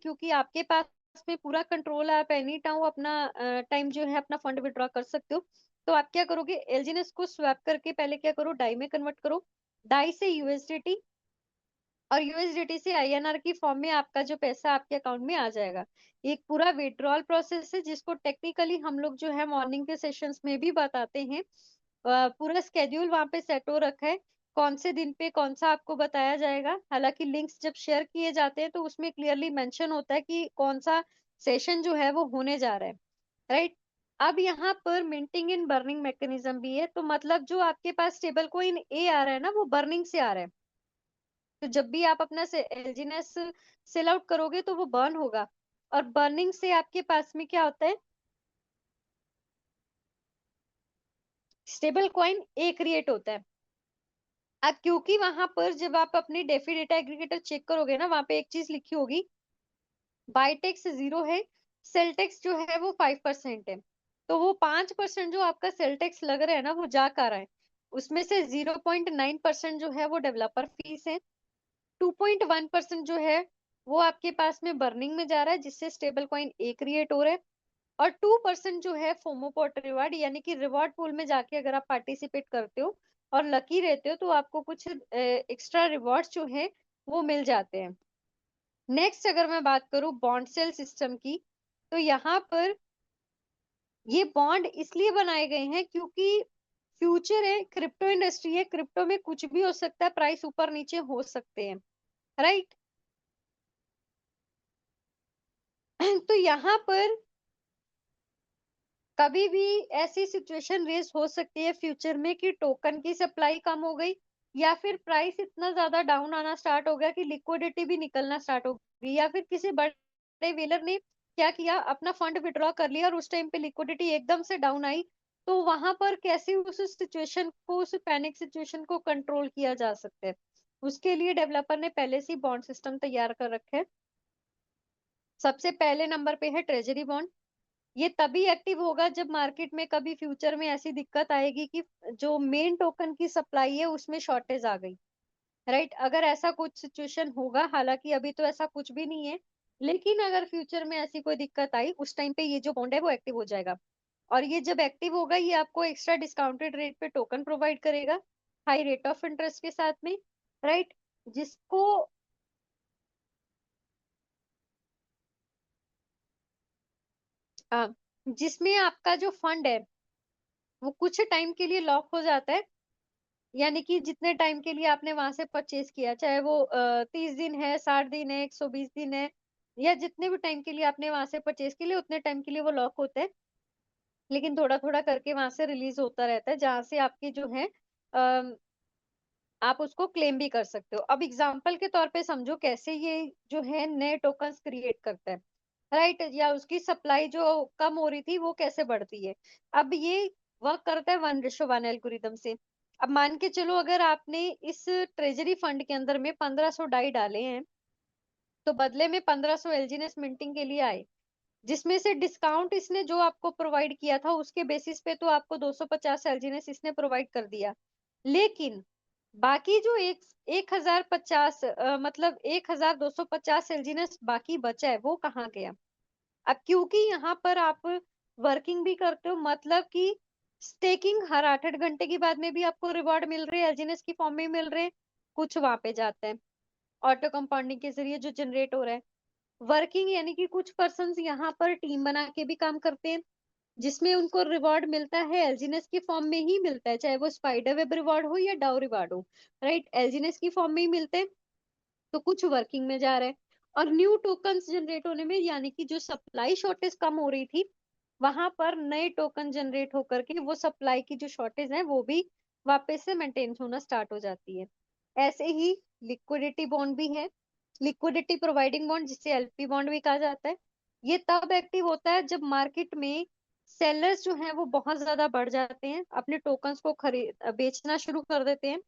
क्योंकि आपके पास में पूरा कंट्रोल है, आप एनी टाइम अपना टाइम जो है अपना फंड विड्रॉ कर सकते हो। तो आप क्या करोगे, एलजीएनएस को स्वैप करके पहले क्या करो, डाई में कन्वर्ट करो, डाई से यूएसडीटी, और यूएसडीटी से आईएनआर की फॉर्म में आपका जो पैसा आपके अकाउंट में आ जाएगा। एक पूरा विड्रॉल प्रोसेस है जिसको टेक्निकली हम लोग जो है मॉर्निंग के सेशंस में भी बताते हैं। पूरा स्केड्यूल वहां पे सेट हो रखा है, कौन से दिन पे कौन सा आपको बताया जाएगा। हालांकि लिंक्स जब शेयर किए जाते हैं तो उसमें क्लियरली मेंशन होता है कि कौन सा सेशन जो है वो होने जा रहा है, राइट। अब यहाँ पर मिंटिंग इन बर्निंग मैकेनिज्म भी है। तो मतलब जो आपके पास स्टेबल कोइन ए आ रहा है ना, वो बर्निंग से आ रहा है। तो जब भी आप अपना एलजीएनएस सेल आउट करोगे तो वो बर्न होगा। और बर्निंग से आपके पास में क्या होता है, स्टेबल कॉइन ए क्रिएट होता है। अब क्योंकि वहां पर जब आप अपनी डेफी डेटा एग्रीगेटर चेक करोगे ना, वहां पे एक चीज लिखी होगी, बाइटेक्स 0 है, सेल टैक्स जो है वो 5% है। तो वो 5% जो आपका सेल टैक्स लग रहा है ना, वो जा कर रहा है। उसमें से 0.9% जो है वो डेवलपर फीस है, 2.1% जो है वो आपके पास में बर्निंग में जा रहा है, जिससे स्टेबल कॉइन ए क्रिएट हो रहा है। और 2% जो है फोमोपोट रिवार्ड, यानी कि रिवॉर्ड पूल में जाके अगर आप पार्टिसिपेट करते हो और लकी रहते हो तो आपको कुछ एक्स्ट्रा रिवॉर्ड्स जो है वो मिल जाते हैं। नेक्स्ट अगर मैं बात करूं बॉन्ड सेल सिस्टम की, तो यहाँ पर ये बॉन्ड इसलिए बनाए गए हैं क्योंकि फ्यूचर है, क्रिप्टो इंडस्ट्री है, क्रिप्टो में कुछ भी हो सकता है, प्राइस ऊपर नीचे हो सकते हैं, राइट। तो यहाँ पर कभी भी ऐसी सिचुएशन रेज हो सकती है फ्यूचर में कि टोकन की सप्लाई कम हो गई, या फिर प्राइस इतना ज्यादा डाउन आना स्टार्ट हो गया कि लिक्विडिटी भी निकलना स्टार्ट हो गई, या फिर किसी बड़े व्हीलर ने क्या किया, अपना फंड विड्रॉ कर लिया और उस टाइम पे लिक्विडिटी एकदम से डाउन आई। तो वहां पर कैसे उस सिचुएशन को, उस पैनिक सिचुएशन को कंट्रोल किया जा सकता है, उसके लिए डेवलपर ने पहले से बॉन्ड सिस्टम तैयार कर रखे हैं। सबसे पहले नंबर पे है ट्रेजरी बॉन्ड। ये तभी एक्टिव होगा जब मार्केट में कभी फ्यूचर में ऐसी दिक्कत आएगी कि जो मेन टोकन की सप्लाई है उसमें शॉर्टेज आ गई, राइट। अगर ऐसा कुछ सिचुएशन होगा, हालांकि अभी तो ऐसा कुछ भी नहीं है, लेकिन अगर फ्यूचर में ऐसी कोई दिक्कत आई उस टाइम पे ये जो बॉन्ड है वो एक्टिव हो जाएगा। और ये जब एक्टिव होगा ये आपको एक्स्ट्रा डिस्काउंटेड रेट पे टोकन प्रोवाइड करेगा, हाई रेट ऑफ इंटरेस्ट के साथ में, राइट। जिसको जिसमें आपका जो फंड है वो कुछ टाइम के लिए लॉक हो जाता है, यानी कि जितने टाइम के लिए आपने वहां से परचेज किया, चाहे वो 30 दिन है, 60 दिन है, 120 दिन है, या जितने भी टाइम के लिए आपने वहां से परचेज के लिए, उतने टाइम के लिए वो लॉक होता है। लेकिन थोड़ा थोड़ा करके वहां से रिलीज होता रहता है, जहां से आपकी जो है आप उसको क्लेम भी कर सकते हो। अब एग्जाम्पल के तौर पे समझो कैसे ये जो है नए टोकन्स क्रिएट करता है, राइट, या उसकी सप्लाई जो कम हो रही थी वो कैसे बढ़ती है। अब ये वर्क करता है 1:1 एल्गोरिदम से। अब मान के चलो अगर आपने इस ट्रेजरी फंड के अंदर में 1500 डाई डाले हैं, तो बदले में 1500 एलजीनेस मिंटिंग के लिए आए, जिसमें से डिस्काउंट इसने जो आपको प्रोवाइड किया था उसके बेसिस पे तो आपको 250 एलजीनेस इसने प्रोवाइड कर दिया। लेकिन बाकी जो 1050 मतलब 1250 एलजीनेस बाकी बचा है वो कहाँ गया। अब क्योंकि यहाँ पर आप वर्किंग भी करते हो, मतलब कि स्टेकिंग हर 8-8 घंटे के बाद में भी आपको रिवॉर्ड मिल रहे हैं, एलजीनेस की फॉर्म में मिल रहे हैं, कुछ वहां पे जाता है ऑटो कंपाउंडिंग के जरिए जो जनरेट हो रहा है। वर्किंग यानी कि कुछ पर्सन यहाँ पर टीम बना के भी काम करते हैं, जिसमें उनको रिवॉर्ड मिलता है एलजीनेस की फॉर्म में ही मिलता है, चाहे वो स्पाइडर वेब रिवॉर्ड हो या डाउ रिवॉर्ड हो, राइट, एलजीनेस की फॉर्म में ही मिलते हैं। तो कुछ वर्किंग में जा रहा है, और न्यू टोकन्स जनरेट होने में, यानी कि जो सप्लाई शॉर्टेज कम हो रही थी वहां पर नए टोकन जनरेट होकर के वो सप्लाई की जो शॉर्टेज है वो भी वापस से मेंटेन होना स्टार्ट हो जाती है। ऐसे ही लिक्विडिटी बॉन्ड भी है, लिक्विडिटी प्रोवाइडिंग बॉन्ड, जिसे एलपी बॉन्ड भी कहा जाता है। ये तब एक्टिव होता है जब मार्केट में सेलर्स जो हैं वो बहुत ज्यादा बढ़ जाते हैं, अपने टोकन्स को खरीद बेचना शुरू कर देते हैं,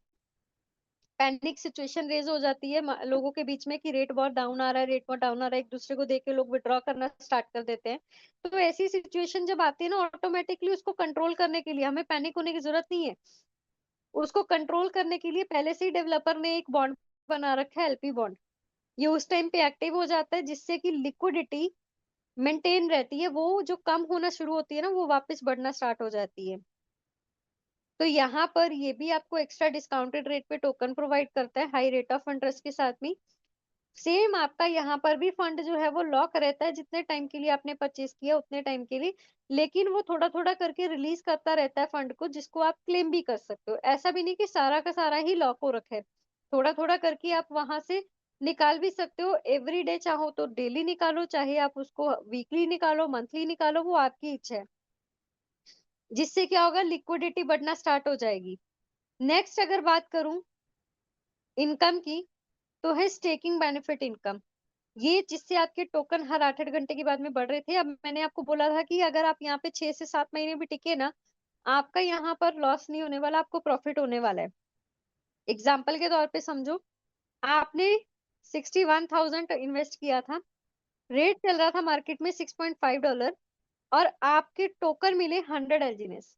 पैनिक सिचुएशन रेज हो जाती है लोगों के बीच में कि रेट बहुत डाउन आ रहा है, रेट बहुत डाउन आ रहा है, एक दूसरे को देख के लोग विड्रॉ करना स्टार्ट कर देते हैं। तो ऐसी सिचुएशन जब आती है ना, ऑटोमेटिकली उसको कंट्रोल करने के लिए हमें पैनिक होने की जरूरत नहीं है। उसको कंट्रोल करने के लिए पहले से ही डेवलपर ने एक बॉन्ड बना रखा है, एलपी बॉन्ड। ये उस टाइम पे एक्टिव हो जाता है जिससे कि लिक्विडिटी मेंटेन रहती है, वो जो कम होना शुरू होती है ना वो वापस बढ़ना स्टार्ट हो जाती है। तो यहाँ पर ये भी आपको एक्स्ट्रा डिस्काउंटेड रेट पे टोकन प्रोवाइड करता है, हाई रेट ऑफ इंटरेस्ट के साथ में। सेम आपका यहाँ पर भी फंड जो है वो लॉक रहता है, जितने टाइम के लिए आपने परचेज किया उतने टाइम के लिए, लेकिन वो थोड़ा थोड़ा करके रिलीज करता रहता है फंड को, जिसको आप क्लेम भी कर सकते हो। ऐसा भी नहीं कि सारा का सारा ही लॉक हो रखा है, थोड़ा थोड़ा करके आप वहां से निकाल भी सकते हो। एवरी डे चाहो तो डेली निकालो, चाहे आप उसको वीकली निकालो, मंथली निकालो, वो आपकी इच्छा है। जिससे क्या होगा, लिक्विडिटी बढ़ना स्टार्ट हो जाएगी। नेक्स्ट अगर बात करूं इनकम की, तो है स्टेकिंग बेनिफिट इनकम। ये जिससे आपके टोकन हर 8-8 घंटे के बाद में बढ़ रहे थे। अब मैंने आपको बोला था कि अगर आप यहाँ पे 6 से 7 महीने भी टिके ना, आपका यहाँ पर लॉस नहीं होने वाला, आपको प्रॉफिट होने वाला है। एग्जाम्पल के तौर पे समझो, आपने $61,000 इन्वेस्ट किया था, रेट चल रहा था मार्केट में $6.5, और आपके टोकन मिले 100 एलजीनेस।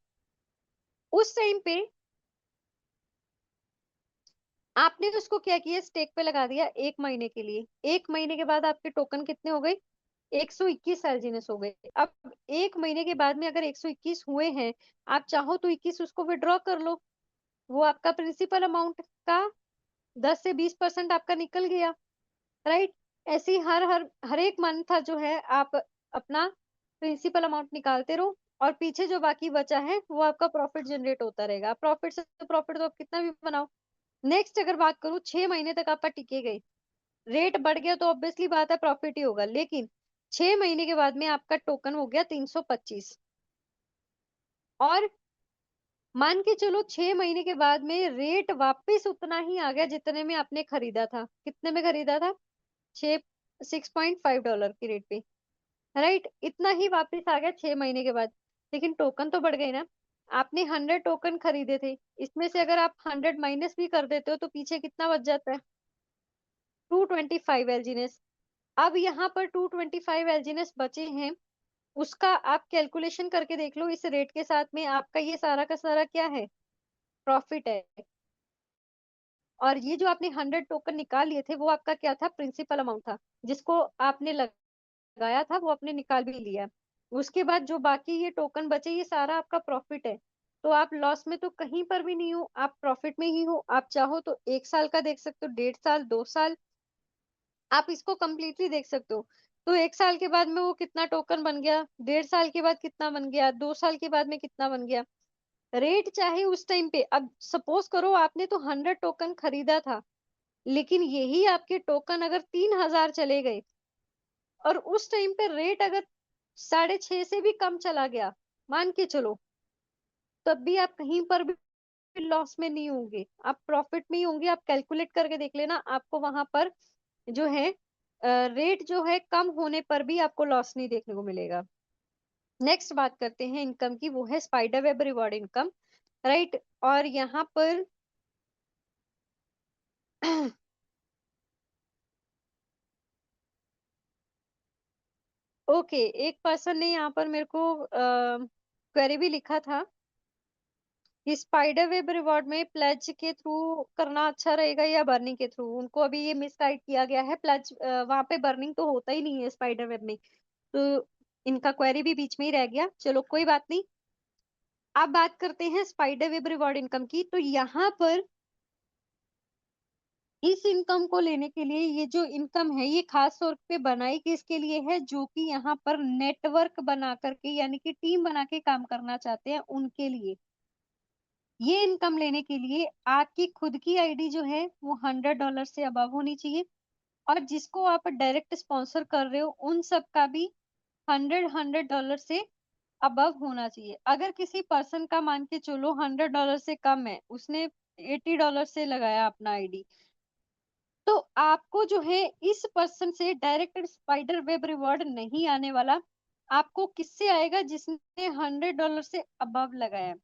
उस टाइम पे आपने उसको क्या किया, स्टेक पे लगा दिया 1 महीने के लिए। 1 महीने के बाद आपके टोकन कितने हो गए, 121 एलजीनेस हो गए। अब 1 महीने के बाद में अगर 121 हुए हैं, आप चाहो तो 21 उसको विड्रॉ कर लो, वो आपका प्रिंसिपल अमाउंट का 10 से 20% आपका निकल गया, राइट। ऐसे ही हर हर हर एक मंथ जो है आप अपना प्रिंसिपल अमाउंट निकालते रहो, और पीछे जो बाकी बचा है वो आपका प्रॉफिट जनरेट होता रहेगा। प्रॉफिट से प्रॉफिट तो आप कितना भी बनाओ। नेक्स्ट अगर बात करूं, 6 महीने तक आप टिके गए, रेट बढ़ गया तो ऑब्वियसली बात है प्रॉफिट ही होगा, लेकिन 6 महीने के बाद में आपका टोकन हो गया 325। और मान के चलो 6 महीने के बाद में रेट वापस उतना ही आ गया जितने में आपने खरीदा था। कितने में खरीदा था, 6.5 डॉलर की रेट पे, राइट। इतना ही वापस आ गया 6 महीने के बाद, लेकिन टोकन तो बढ़ गई ना। आपने 100 टोकन खरीदे थे, इसमें से अगर आप 100 माइनस भी कर देते हो तो पीछे कितना बच जाता है, 225 एलजीनेस। अब यहाँ पर 225 एलजीनेस बचे हैं, उसका आप कैलकुलेशन करके देख लो, इस रेट के साथ में आपका ये सारा का सारा क्या है, प्रॉफिट है। और ये जो आपने 100 टोकन निकाल लिए थे वो आपका क्या था, प्रिंसिपल अमाउंट था, जिसको आपने लगाया था वो आपने निकाल भी लिया। उसके बाद जो बाकी ये टोकन बचे ये सारा आपका प्रॉफिट है। तो आप लॉस में तो कहीं पर भी नहीं हो, आप प्रॉफिट में ही हो। आप चाहो तो 1 साल का देख सकते हो, 1.5 साल, 2 साल, आप इसको कंप्लीटली देख सकते हो। तो 1 साल के बाद में वो कितना टोकन बन गया, 1.5 साल के बाद कितना बन गया, 2 साल के बाद में कितना बन गया। रेट चाहे उस टाइम पे, अब सपोज करो आपने तो 100 टोकन खरीदा था, लेकिन यही आपके टोकन अगर 3,000 चले गए, और उस टाइम पे रेट अगर 6.5 से भी कम चला गया, मान के चलो, तब भी आप कहीं पर भी लॉस में नहीं होंगे, आप प्रॉफिट में ही होंगे। आप कैलकुलेट करके देख लेना, आपको वहां पर जो है रेट जो है कम होने पर भी आपको लॉस नहीं देखने को मिलेगा। नेक्स्ट बात करते हैं इनकम की, वो है spider web reward income, right. और यहाँ पर ओके, एक पर्सन ने यहाँ पर मेरे को क्वेरी भी लिखा था कि स्पाइडर वेब रिवॉर्ड में प्लेज के थ्रू करना अच्छा रहेगा या बर्निंग के थ्रू। उनको अभी ये मिसगाइड किया गया है, प्लेज वहां पे बर्निंग तो होता ही नहीं है स्पाइडर वेब में। तो इनका क्वेरी भी बीच में ही रह गया, चलो कोई बात नहीं। अब बात करते हैं स्पाइडर वेब रिवॉर्ड इनकम की। तो यहाँ पर इस इनकम को लेने के लिए, ये जो इनकम है ये खास तौर पे बनाई किसके लिए है, जो कि यहाँ पर नेटवर्क बना करके यानी कि टीम बना के काम करना चाहते हैं उनके लिए। ये इनकम लेने के लिए आपकी खुद की आईडी जो है वो $100 से अबव होनी चाहिए, और जिसको आप डायरेक्ट स्पॉन्सर कर रहे हो उन सब का भी 100 से अबव होना चाहिए। अगर किसी पर्सन का मान के चलो $100 से कम है, उसने $80 से लगाया अपना आईडी, तो आपको जो है इस पर्सन से डायरेक्ट स्पाइडर वेब रिवॉर्ड नहीं आने वाला। आपको किससे आएगा, जिसने $100 से अबव लगाया।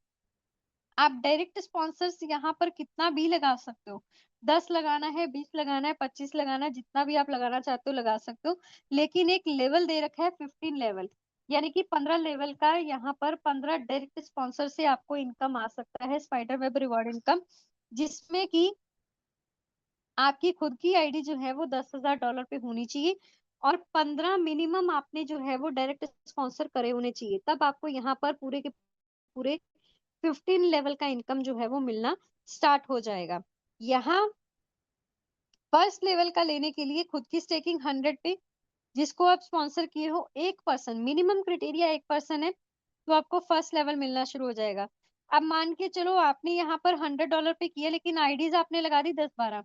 आप डायरेक्ट स्पॉन्सर्स यहाँ पर कितना भी लगा सकते हो, 10 लगाना है, 20 लगाना है, 25 लगाना है, जितना भी आप लगाना चाहते हो लगा सकते हो। लेकिन एक लेवल दे रखा है 15 लेवल, यानी कि 15 लेवल का यहाँ पर 15 डायरेक्ट स्पॉन्सर से आपको इनकम आ सकता है, स्पाइडर वेब रिवॉर्ड इनकम, जिसमें कि आपकी खुद की आईडी जो है वो $10,000 पे होनी चाहिए, और 15 मिनिमम आपने जो है वो डायरेक्ट स्पॉन्सर करे होने चाहिए, तब आपको यहाँ पर पूरे के पूरे 15 लेवल का इनकम जो है वो मिलना स्टार्ट हो जाएगा। यहाँ फर्स्ट लेवल का लेने के लिए खुद की स्टेकिंग 100 पे, जिसको आप स्पॉन्सर किए हो, एक पर्सन, मिनिमम क्राइटेरिया एक पर्सन है, तो आपको फर्स्ट लेवल मिलना शुरू हो जाएगा। अब मान के चलो आपने यहाँ पर $100 पे किया, लेकिन आईडीज आपने लगा दी 10-12,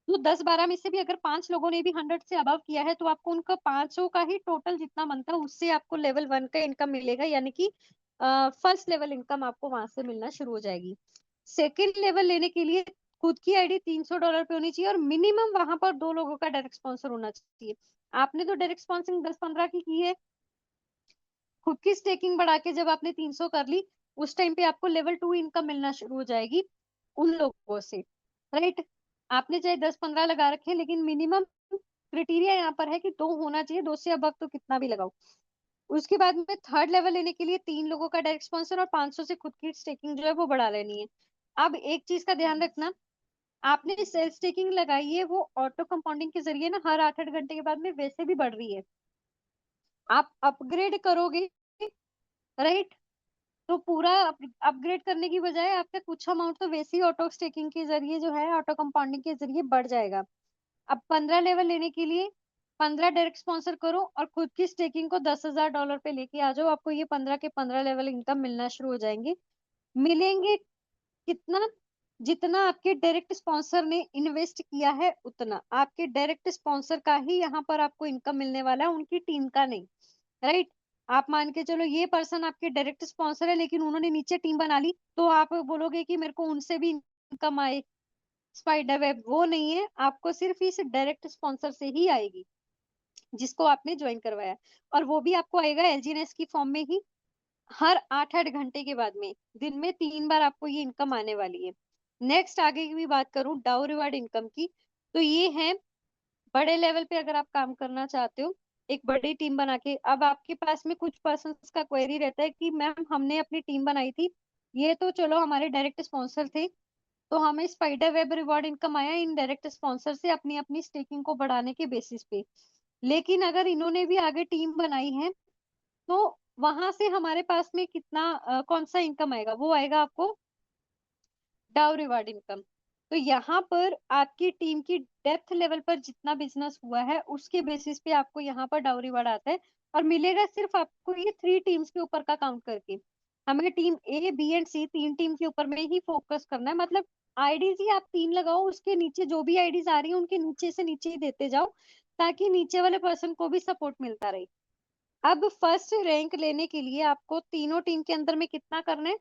तो 10-12 में से भी अगर 5 लोगों ने भी 100 से अबव किया है, तो आपको उनका 500 का ही टोटल जितना बनता है उससे आपको लेवल 1 का इनकम मिलेगा, यानी कि फर्स्ट लेवल इनकम आपको वहां से मिलना शुरू हो जाएगी। सेकेंड लेवल लेने के लिए खुद की आईडी $300 पे होनी चाहिए, और मिनिमम वहां पर 2 लोगों का डायरेक्ट स्पॉन्सर होना चाहिए। आपने तो डायरेक्ट स्पॉन्सरिंग 10-15 की है, खुद की स्टेकिंग बढ़ा के जब आपने 300 कर ली, उस टाइम पे आपको लेवल 2 इनकम मिलना शुरू हो जाएगी उन लोगों से, राइट। आपने चाहे 10-15 लगा रखे, लेकिन मिनिमम क्राइटेरिया यहाँ पर है कि 2 होना चाहिए, 2 से अब तो कितना भी लगाओ। उसके बाद में थर्ड लेवल लेने के लिए 3 लोगों का डायरेक्ट स्पॉन्सर और 500 से खुद की स्टेकिंग जो है वो बढ़ा लेनी है। अब एक चीज का ध्यान रखना, आपने सेल्फ स्टेकिंग लगाई है, वो ऑटो कंपाउंडिंग के जरिए ना हर 8-8 घंटे के बाद में वैसे भी बढ़ रही है। आप अपग्रेड करोगे, राइट, तो पूरा अपग्रेड करने की बजाय आपका कुछ अमाउंट तो वैसे ही ऑटो स्टेकिंग के जरिए जो है, ऑटो कंपाउंडिंग के जरिए बढ़ जाएगा। अब 15 लेवल लेने के लिए 15 डायरेक्ट स्पॉन्सर करो और खुद की स्टेकिंग को $10,000 पे लेके आ जाओ, आपको ये 15 के 15 लेवल इनकम मिलना शुरू हो जाएंगे। मिलेंगे कितना? जितना आपके डायरेक्ट स्पॉन्सर ने इन्वेस्ट किया है उतना आपके डायरेक्ट स्पॉन्सर का ही यहाँ पर आपको इनकम मिलने वाला है, उनकी टीम का नहीं, राइट। आप मान के चलो ये पर्सन आपके डायरेक्ट स्पॉन्सर है, लेकिन उन्होंने नीचे टीम बना ली, तो आप बोलोगे कि मेरे को उनसे भी इनकम आए। स्पाइडर वेब वो नहीं है, आपको सिर्फ इस डायरेक्ट स्पॉन्सर से ही आएगी जिसको आपने ज्वाइन करवाया, और वो भी आपको आएगा एलजीएनएस की फॉर्म में ही। हर 8-8 घंटे के बाद में दिन में 3 बार आपको ये इनकम आने वाली है। नेक्स्ट आगे की भी बात करूं डाउ रिवार्ड इनकम की, तो ये है बड़े लेवल पे अगर आप काम करना चाहते हो, एक बड़ी टीम बना के। अब आपके पास में कुछ पर्सन्स का क्वेरी रहता है कि मैम हमने अपनी टीम बनाई थी, ये तो चलो हमारे डायरेक्ट स्पॉन्सर थे, तो हमें स्पाइडर वेब रिवॉर्ड इनकम आया इन डायरेक्ट स्पॉन्सर से अपनी अपनी स्टेकिंग को बढ़ाने के बेसिस पे। लेकिन अगर इन्होंने भी आगे टीम बनाई है, तो वहां से हमारे पास में कितना कौन सा इनकम आएगा? वो आएगा आपको डाउ रिवार्ड इनकम। तो यहाँ पर आपकी टीम की डेप्थ लेवल पर जितना बिजनेस हुआ है उसके बेसिस पे आपको यहाँ पर डाउ रिवार्ड आता है, और मिलेगा सिर्फ आपको ये 3 टीम्स के ऊपर का काउंट करके। हमें team A B and C 3 team के ऊपर में ही फोकस करना है, मतलब आईडीज ही आप 3 लगाओ, उसके नीचे जो भी आईडीज आ रही है उनके नीचे से नीचे ही देते जाओ, ताकि नीचे वाले पर्सन को भी सपोर्ट मिलता रहे। अब फर्स्ट रैंक लेने के लिए आपको तीनों टीम के अंदर में कितना करना है?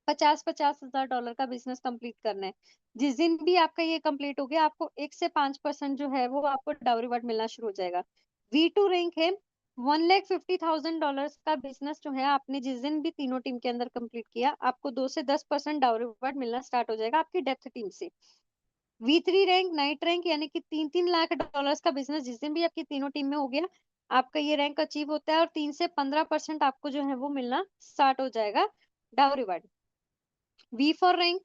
50-50 हजार डॉलर का बिजनेस कंप्लीट करना है। जिस दिन भी आपका ये कंप्लीट हो गया, आपको 1 से 5% जो है वो आपको डाउरी रिवार्ड मिलना शुरू हो जाएगा। V2 रैंक है, $150,000 का बिजनेस जो है आपने जिस दिन भी तीनों टीम के अंदर कंप्लीट किया, आपको 2 से 10% डाउरी रिवार्ड मिलना स्टार्ट हो जाएगा आपकी डेप्थ टीम से। V3 रैंक नाइट रैंक, यानी कि 3-3 लाख डॉलर्स का बिजनेस जिस दिन भी आपकी तीनों टीम में हो गया, आपका ये रैंक अचीव होता है, और 3 से 15% आपको जो है वो मिलना स्टार्ट हो जाएगा dowry reward. V4 rank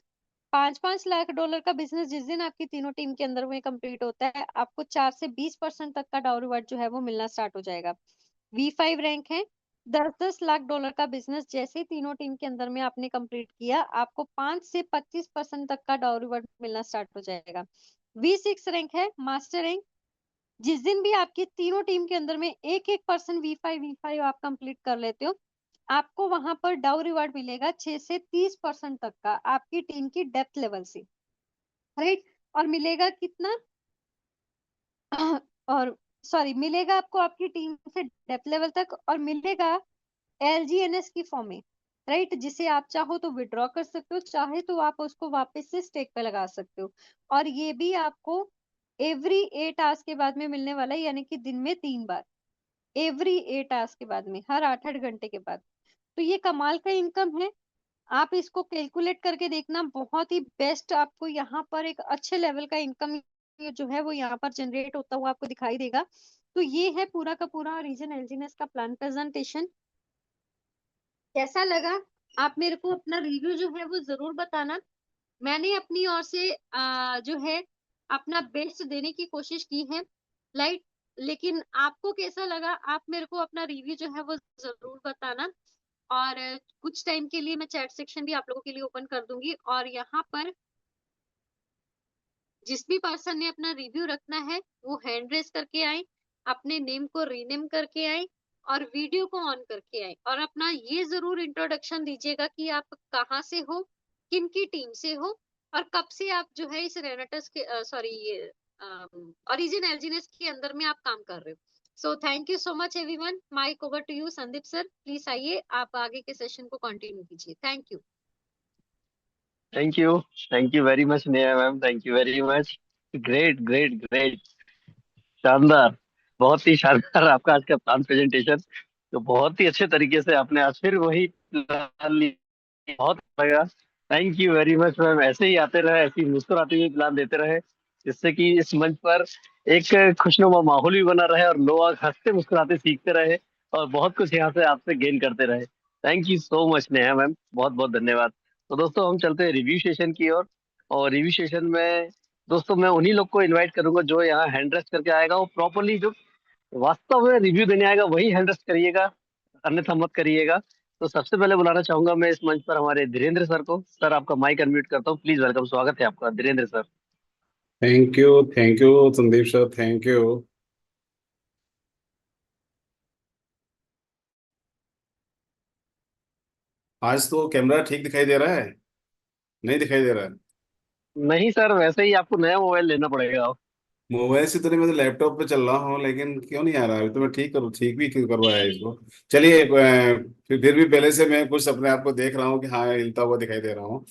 5-5 lakh dollar का बिजनेस जिस दिन आपकी तीनों टीम के अंदर में कंप्लीट होता है, आपको 4 से 20% तक का डाउरी रिवार्ड जो है वो मिलना स्टार्ट हो जाएगा। V5 रैंक है 10-10 लाख डॉलर का बिजनेस, जैसे ही तीनों टीम के अंदर में आपने कंप्लीट किया, आपको 5 से 25% तक का डाउरी रिवार्ड मिलना स्टार्ट हो जाएगा। V6 रैंक है मास्टर रैंक, जिस दिन भी आपकी तीनों टीम के अंदर में एक एक पर्सन V5 आप कंप्लीट कर लेते हो, आपको वहां पर डाउ रिवार्ड मिलेगा 6 से 30% तक का आपकी टीम की डेप्थ लेवल से, राइट। और मिलेगा कितना? और सॉरी, मिलेगा आपको आपकी टीम से डेप्थ लेवल तक, और मिलेगा एलजीएनएस की फॉर्म में, राइट, जिसे आप चाहो तो विड्रॉ कर सकते हो, चाहे तो आप उसको वापस से स्टेक पे लगा सकते हो। और ये भी आपको एवरी 8 आवर्स के बाद में मिलने वाला है, यानी कि दिन में 3 बार, एवरी 8 आवर्स के बाद में, हर 8-8 घंटे के बाद। तो ये कमाल का इनकम है। आप इसको कैलकुलेट करके देखना, बहुत ही बेस्ट आपको यहाँ पर एक अच्छे लेवल का इनकम जो है वो यहाँ पर जनरेट होता हुआ आपको दिखाई देगा। तो ये है पूरा का पूरा रीजन एलजीनेस का प्लान प्रेजेंटेशन। कैसा लगा? आप मेरे को अपना रिव्यू जो है वो जरूर बताना। मैंने अपनी ओर से जो है अपना बेस्ट देने की कोशिश की है, लाइट। लेकिन आपको कैसा लगा, आप मेरे को अपना रिव्यू जो है वो जरूर बताना। और कुछ टाइम के लिए मैं चैट सेक्शन भी आप लोगों के लिए ओपन कर दूंगी, और यहाँ पर जिस भी पर्सन ने अपना रिव्यू रखना है वो हैंड रेस करके आए, अपने नेम को रीनेम करके आए, और वीडियो को ऑन करके आए, और अपना ये जरूर इंट्रोडक्शन दीजिएगा कि आप कहाँ से हो, किन की टीम से हो, और कब से आप जो है इस रेनेटस के सॉरी ये ओरिजिन एलजीनेस के अंदर में आप काम कर रहे हो। So thank you so much everyone. Mic over to you Sandeep sir, please आइए आप आगे के सेशन को कंटिन्यू कीजिए। Thank you. Thank you. Thank you very much Neha ma'am, thank you very much. Great great great, शानदार, बहुत ही शानदार आपका आज का प्लान प्रेजेंटेशन। तो बहुत ही अच्छे तरीके से आपने आज फिर वही प्लान लिया, बहुत अच्छा लगा। Thank you very much ma'am, ऐसे ही आते रहे, ऐसे ही मुस्कुराते हुए प्लान देते रहे, जिससे कि इस मंच पर एक खुशनुमा माहौल भी बना रहे और लोग हंसते मुस्कुराते सीखते रहे और बहुत कुछ यहाँ से आपसे गेन करते रहे। Thank you so much Neha ma'am, बहुत बहुत धन्यवाद। तो दोस्तों हम चलते हैं रिव्यू सेशन की ओर। और रिव्यू सेशन में दोस्तों मैं उन्हीं लोग को इनवाइट करूंगा जो यहाँ हैंड रेस्ट करके आएगा, वो प्रॉपरली जो वास्तव में रिव्यू देने आएगा वही हैंड रेस्ट करिएगा, अन्यथा मत करिएगा। तो सबसे पहले बुलाना चाहूंगा मैं इस मंच पर हमारे धीरेन्द्र सर को। सर आपका माइक अनम्यूट करता हूँ, प्लीज वेलकम, स्वागत है आपका Dhirendra sir. Thank you Sandeep sir, thank you. आज तो कैमरा ठीक दिखाई दे रहा है? नहीं दिखाई दे रहा है? नहीं सर, वैसे ही आपको नया मोबाइल लेना पड़ेगा। मोबाइल से तो नहीं, मैं तो लैपटॉप पे चल रहा हूँ, लेकिन क्यों नहीं आ रहा? अभी तो मैं ठीक भी क्यों करवाया इसको। चलिए, फिर भी पहले से मैं कुछ अपने आप को देख रहा हूँ कि हाँ, हिलता हुआ दिखाई दे रहा हूँ।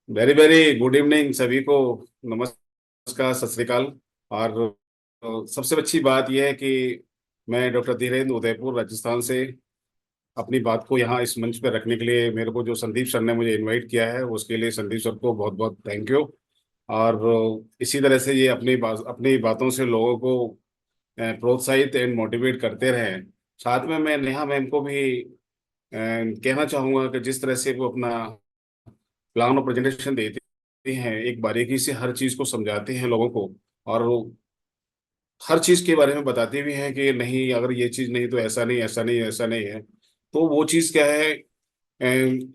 वेरी वेरी गुड इवनिंग सभी को। नमस्कार, सत श्रीकाल। और सबसे अच्छी बात यह है कि मैं डॉक्टर धीरेन्द्र, उदयपुर राजस्थान से अपनी बात को यहाँ इस मंच पर रखने के लिए मेरे को जो संदीप सर ने मुझे इनवाइट किया है, उसके लिए संदीप सर को बहुत बहुत थैंक यू। और इसी तरह से ये अपनी बातों से लोगों को प्रोत्साहित एंड मोटिवेट करते रहें। साथ में मैं नेहा मैम को भी कहना चाहूँगा कि जिस तरह से वो अपना प्लान और प्रेजेंटेशन देते हैं, एक बारीकी से हर चीज़ को समझाते हैं लोगों को, और वो हर चीज़ के बारे में बताते भी हैं कि नहीं, अगर ये चीज़ नहीं तो ऐसा नहीं, ऐसा नहीं, ऐसा नहीं है। तो वो चीज़ क्या है,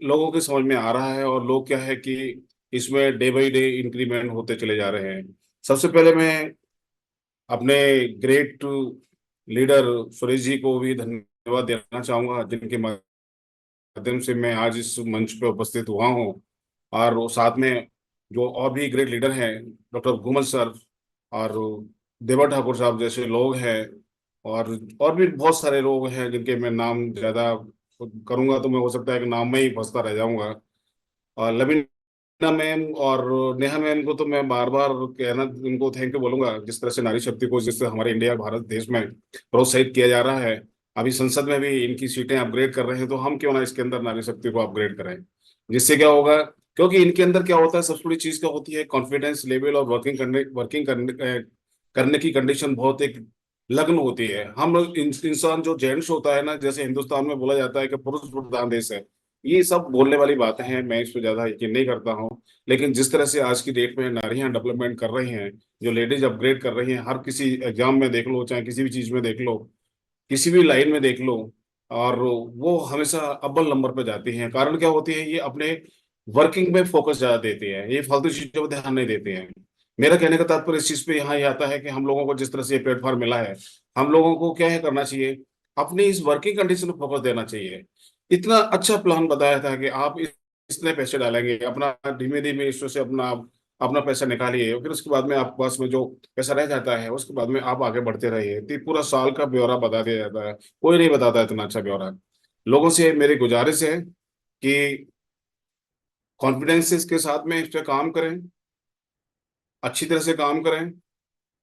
लोगों के समझ में आ रहा है, और लोग क्या है कि इसमें डे बाई डे इंक्रीमेंट होते चले जा रहे हैं। सबसे पहले मैं अपने ग्रेट लीडर सुरेश जी को भी धन्यवाद देना चाहूंगा, जिनके माध्यम से मैं आज इस मंच पे उपस्थित हुआ हूँ। और वो साथ में जो और भी ग्रेट लीडर हैं, डॉक्टर घूमल सर और देवा ठाकुर साहब जैसे लोग हैं, और और भी बहुत सारे लोग हैं जिनके मैं नाम ज्यादा करूंगा तो मैं हो सकता है कि नाम में ही फंसता रह जाऊंगा। और लवीना मैम और नेहा मैम को तो मैं बार बार कहना, उनको थैंक यू बोलूंगा, जिस तरह से नारी शक्ति को, जिस तरह हमारे इंडिया भारत देश में प्रोत्साहित किया जा रहा है। अभी संसद में भी इनकी सीटें अपग्रेड कर रहे हैं, तो हम क्यों ना इसके अंदर नारी शक्ति को अपग्रेड करें। जिससे क्या होगा, क्योंकि इनके अंदर क्या होता है, सबसे बड़ी चीज क्या होती है, कॉन्फिडेंस लेवल और करने की कंडीशन बहुत एक लगन होती है। हम लोग इंसान जो जेंट्स होता है ना, जैसे हिंदुस्तान में बोला जाता है कि पुरुष प्रधान देश है, ये सब बोलने वाली बातें हैं, मैं इस पर ज्यादा यकीन नहीं करता हूँ। लेकिन जिस तरह से आज की डेट में नारियां डेवलपमेंट कर रही हैं, जो लेडीज अपग्रेड कर रही हैं, हर किसी एग्जाम में देख लो, चाहे किसी भी चीज में देख लो, किसी भी लाइन में देख लो, और वो हमेशा अव्वल नंबर पर जाती हैं। कारण क्या होती है, ये अपने वर्किंग में फोकस ज्यादा देती है, ये फालतू चीजों पर ध्यान नहीं देते हैं। मेरा कहने का तात्पर्य इस चीज पे यहाँ ये आता है कि हम लोगों को जिस तरह से ये प्लेटफॉर्म मिला है, हम लोगों को क्या है करना चाहिए, अपनी इस वर्किंग कंडीशन पर फोकस देना चाहिए। इतना अच्छा प्लान बताया था कि आप इतने पैसे डालेंगे, अपना धीमे धीमे इसमें से अपना अपना पैसा निकालिए, और फिर उसके बाद में आपके पास में जो पैसा रह जाता है, उसके बाद में आप आगे बढ़ते रहिए। तो ये पूरा साल का ब्यौरा बता दिया जाता है, कोई नहीं बताता इतना अच्छा ब्यौरा। लोगों से मेरी गुजारिश है कि कॉन्फिडेंस के साथ में इस पे काम करें, अच्छी तरह से काम करें।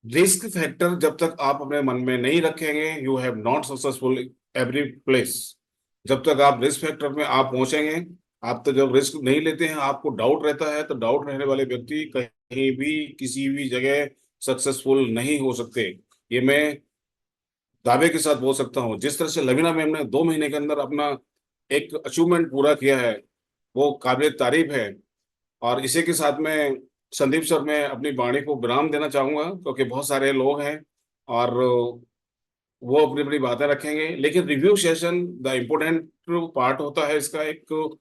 रिस्क फैक्टर जब तक आप अपने मन में नहीं रखेंगे, you have not successful every place. जब तक आप रिस्क फैक्टर में आप पहुंचेंगे, आप तो जब रिस्क नहीं लेते हैं, आपको डाउट रहता है, तो डाउट रहने वाले व्यक्ति कहीं भी किसी भी जगह सक्सेसफुल नहीं हो सकते। ये मैं दावे के साथ बोल सकता हूँ। जिस तरह से लवीना मैम ने 2 महीने के अंदर अपना एक अचीवमेंट पूरा किया है, वो काबिल तारीफ है। और इसी के साथ में संदीप सर, मैं अपनी वाणी को विराम देना चाहूंगा, क्योंकि बहुत सारे लोग हैं और वो अपनी अपनी बातें रखेंगे। लेकिन review session the important part होता है इसका, एक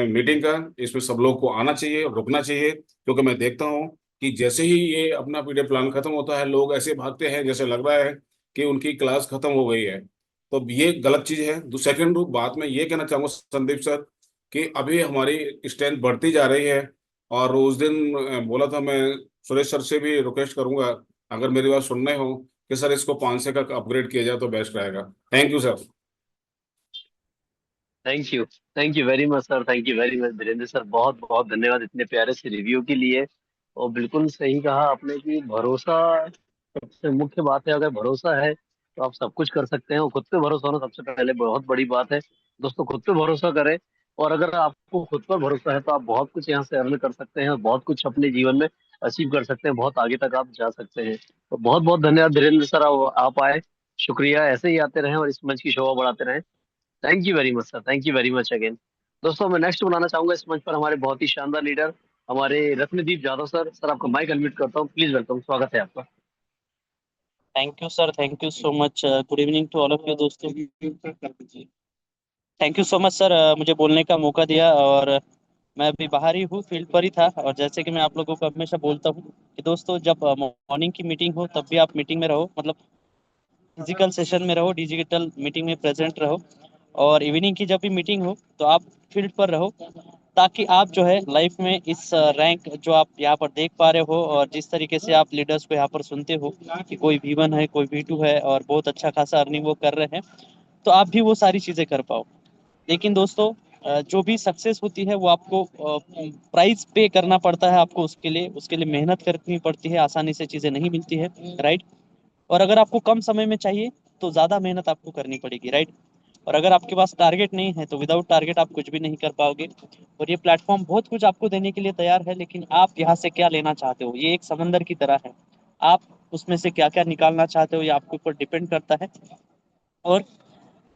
मीटिंग का। इसमें सब लोग को आना चाहिए और रुकना चाहिए, क्योंकि मैं देखता हूँ कि जैसे ही ये अपना पीरियड प्लान खत्म होता है, लोग ऐसे भागते हैं जैसे लग रहा है कि उनकी क्लास खत्म हो गई है। तो ये गलत चीज है। सेकंड बात मैं ये कहना चाहूंगा संदीप सर, कि अभी हमारी स्ट्रेंथ बढ़ती जा रही है। और उस दिन बोला था मैं, सुरेश सर से भी रिक्वेस्ट करूंगा, अगर मेरी बात सुनने हो, कि सर इसको 500 का अपग्रेड किया जाए तो बेस्ट रहेगा। Thank you sir. Thank you, thank you very much sir, thank you very much Dhirendra sir, बहुत बहुत धन्यवाद इतने प्यारे से रिव्यू के लिए। और बिल्कुल सही कहा आपने कि भरोसा सबसे मुख्य बात है। अगर भरोसा है तो आप सब कुछ कर सकते हैं, और खुद पे भरोसा होना सबसे पहले बहुत बड़ी बात है। दोस्तों खुद पे भरोसा करें, और अगर आपको खुद पर भरोसा है तो आप बहुत कुछ यहाँ से अर्न कर सकते हैं, और बहुत कुछ अपने जीवन में अचीव कर सकते हैं, बहुत आगे तक आप जा सकते हैं। तो बहुत बहुत धन्यवाद धीरेन्द्र सर, आप आए, शुक्रिया, ऐसे ही आते रहें और इस मंच की शोभा बढ़ाते रहें। Thank you very much sir, thank you very much again. दोस्तों मैं नेक्स्ट बुलाना चाहूंगा इस मंच पर हमारे बहुत ही शानदार लीडर हमारे रत्नदीप यादव सर। सर आपका माइक अनम्यूट करता हूँ, प्लीज वेलकम, स्वागत है आपका। Thank you sir, thank you so much. Good evening to all of you दोस्तों। Thank you so much sir, मुझे बोलने का मौका दिया। और मैं अभी बाहर ही हूँ, फील्ड पर ही था। और जैसे कि मैं आप लोगों को हमेशा बोलता हूँ कि दोस्तों, जब मॉर्निंग की मीटिंग हो तब भी आप मीटिंग में रहो, मतलब फिजिकल सेशन में रहो, डिजिटल मीटिंग में प्रेजेंट रहो। और इवनिंग की जब भी मीटिंग हो तो आप फील्ड पर रहो, ताकि आप जो है लाइफ में इस रैंक जो आप यहाँ पर देख पा रहे हो, और जिस तरीके से आप लीडर्स को यहाँ पर सुनते हो कि कोई V1 है, कोई V2 है और बहुत अच्छा खासा अर्निंग वो कर रहे हैं, तो आप भी वो सारी चीज़ें कर पाओ। लेकिन दोस्तों, जो भी सक्सेस होती है वो आपको प्राइस पे करना पड़ता है। आपको उसके लिए मेहनत करनी पड़ती है, आसानी से चीज़ें नहीं मिलती है, राइट। और अगर आपको कम समय में चाहिए तो ज़्यादा मेहनत आपको करनी पड़ेगी, राइट। और अगर आपके पास टारगेट नहीं है तो विदाउट टारगेट आप कुछ भी नहीं कर पाओगे। और ये प्लेटफॉर्म बहुत कुछ आपको देने के लिए तैयार है, लेकिन आप यहाँ से क्या लेना चाहते हो, ये एक समंदर की तरह है। आप उसमें से क्या क्या निकालना चाहते हो ये आपके ऊपर डिपेंड करता है। और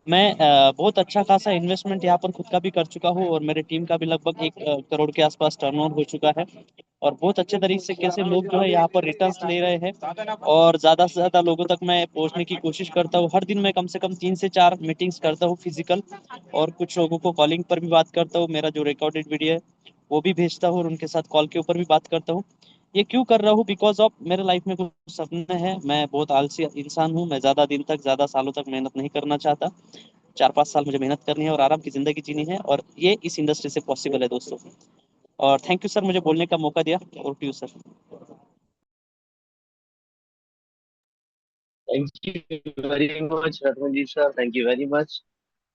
मैं बहुत अच्छा खासा इन्वेस्टमेंट यहाँ पर खुद का भी कर चुका हूँ, और मेरे टीम का भी लगभग 1 करोड़ के आसपास टर्नओवर हो चुका है। और बहुत अच्छे तरीके से कैसे लोग जो है यहाँ पर रिटर्न्स ले रहे हैं, और ज़्यादा से ज़्यादा लोगों तक मैं पहुँचने की कोशिश करता हूँ। हर दिन मैं कम से कम 3 से 4 मीटिंग्स करता हूँ फिजिकल, और कुछ लोगों को कॉलिंग पर भी बात करता हूँ। मेरा जो रिकॉर्डेड वीडियो है वो भी भेजता हूँ, और उनके साथ कॉल के ऊपर भी बात करता हूँ। ये क्यों कर रहा हूँ? बिकॉज ऑफ मेरे लाइफ में कुछ सपने हैं। मैं बहुत आलसी इंसान हूँ, मैं ज़्यादा दिन तक, ज़्यादा सालों तक मेहनत नहीं करना चाहता। 4-5 साल मुझे मेहनत करनी है और आराम की जिंदगी जीनी है, और ये इस इंडस्ट्री से पॉसिबल है दोस्तों। और थैंक यू सर, मुझे बोलने का मौका दिया। और to you sir. Thank you very much Ratnadeep sir, thank you very much.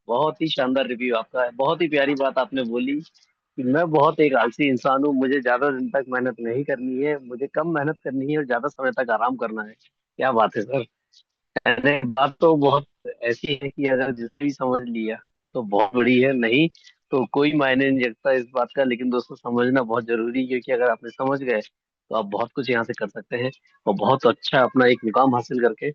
बहुत ही शानदार रिव्यू आपका है। बहुत ही प्यारी बात आपने बोली कि मैं बहुत एक आलसी इंसान हूँ, मुझे ज्यादा दिन तक मेहनत नहीं करनी है, मुझे कम मेहनत करनी है और ज्यादा समय तक आराम करना है। क्या बात है सर। अरे बात तो बहुत ऐसी है कि अगर जिसने भी समझ लिया तो बहुत बड़ी है, नहीं तो कोई मायने नहीं रखता इस बात का। लेकिन दोस्तों, समझना बहुत जरूरी है, क्योंकि अगर आपने समझ गए तो आप बहुत कुछ यहाँ से कर सकते हैं, और बहुत अच्छा अपना एक मुकाम हासिल करके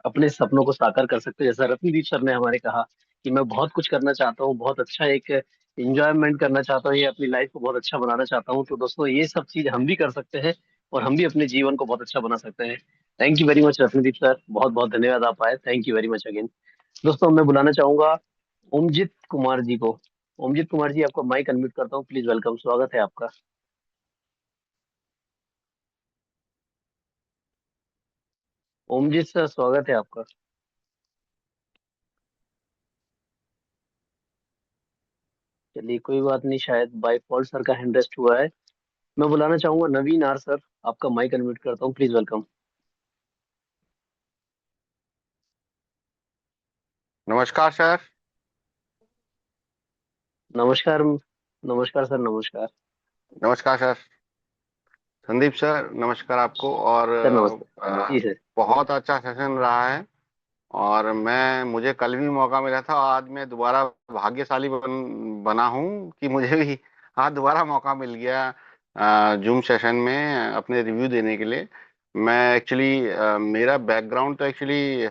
अपने सपनों को साकार कर सकते हैं। जैसा रत्नदीप सर ने हमारे कहा कि मैं बहुत कुछ करना चाहता हूँ, बहुत अच्छा एक इंजॉयमेंट करना चाहता हूँ, ये अपनी लाइफ को बहुत अच्छा बनाना चाहता हूँ, तो दोस्तों ये सब चीज हम भी कर सकते हैं, और हम भी अपने जीवन को बहुत अच्छा बना सकते हैं। Thank you very much Ratnadeep sir, बहुत बहुत धन्यवाद आप आए, thank you very much again. दोस्तों, मैं बुलाना चाहूंगा ओमजीत कुमार जी को। ओमजीत कुमार जी, आपको माइक अनम्यूट करता हूँ, प्लीज वेलकम, स्वागत है आपका। ओमजीत सर, स्वागत है आपका। चलिए, कोई बात नहीं, शायद बाय फॉल्ट सर का हैंड रेस्ट हुआ है। मैं बुलाना चाहूंगा नवीन आर सर, आपका माइक अनम्यूट करता हूँ, प्लीज वेलकम। नमस्कार सर। नमस्कार। नमस्कार सर, नमस्कार। नमस्कार सर। संदीप सर, नमस्कार आपको। और सर नमस्ते जी सर। बहुत अच्छा सेशन रहा है। और मुझे कल भी मौका मिला था, आज मैं दोबारा भाग्यशाली बना हूँ कि मुझे भी आज दोबारा मौका मिल गया जूम सेशन में अपने रिव्यू देने के लिए। मैं एक्चुअली मेरा बैकग्राउंड तो एक्चुअली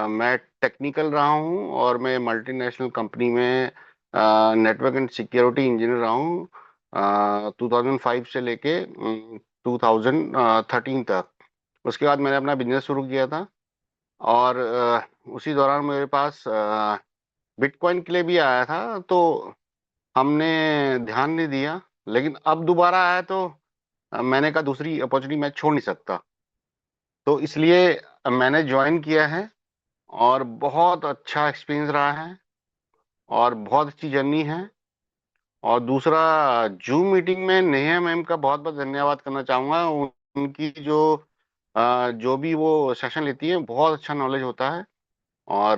मैं टेक्निकल रहा हूँ, और मैं मल्टीनेशनल कंपनी में नेटवर्क एंड सिक्योरिटी इंजीनियर रहा हूँ 2005 से लेके 2013 तक। उसके बाद मैंने अपना बिजनेस शुरू किया था, और उसी दौरान मेरे पास बिटकॉइन के लिए भी आया था, तो हमने ध्यान नहीं दिया। लेकिन अब दोबारा आया तो मैंने कहा दूसरी अपॉर्चुनिटी मैं छोड़ नहीं सकता, तो इसलिए मैंने ज्वाइन किया है। और बहुत अच्छा एक्सपीरियंस रहा है, और बहुत अच्छी जर्नी है। और दूसरा, जूम मीटिंग में नेहा मैम का बहुत बहुत धन्यवाद करना चाहूँगा। उनकी जो भी वो सेशन लेती है, बहुत अच्छा नॉलेज होता है, और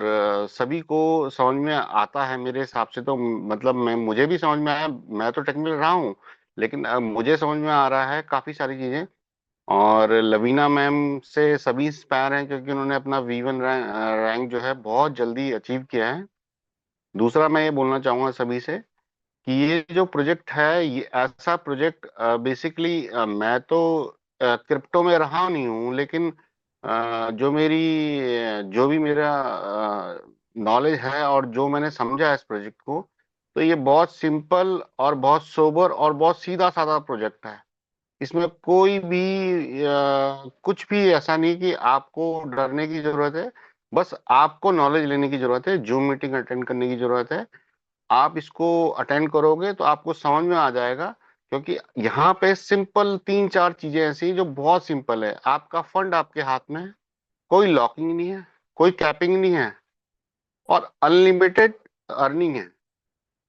सभी को समझ में आता है मेरे हिसाब से। तो मतलब मुझे भी समझ में आया, मैं तो टेक्निकल रहा हूँ, लेकिन मुझे समझ में आ रहा है काफ़ी सारी चीज़ें। और लवीना मैम से सभी इंस्पायर हैं, क्योंकि उन्होंने अपना V1 रैंक जो है बहुत जल्दी अचीव किया है। दूसरा, मैं ये बोलना चाहूँगा सभी से कि ये जो प्रोजेक्ट है, ये ऐसा प्रोजेक्ट बेसिकली मैं तो क्रिप्टो में रहा नहीं हूँ, लेकिन जो भी मेरा नॉलेज है और जो मैंने समझा है इस प्रोजेक्ट को, तो ये बहुत सिंपल और बहुत सोबर और बहुत सीधा साधा प्रोजेक्ट है। इसमें कोई भी कुछ भी ऐसा नहीं कि आपको डरने की जरूरत है। बस आपको नॉलेज लेने की जरूरत है, जूम मीटिंग अटेंड करने की जरूरत है। आप इसको अटेंड करोगे तो आपको समझ में आ जाएगा, क्योंकि यहाँ पे सिंपल 3-4 चीजें ऐसी हैं जो बहुत सिंपल है। आपका फंड आपके हाथ में है, कोई लॉकिंग नहीं है, कोई कैपिंग नहीं है, और अनलिमिटेड अर्निंग है।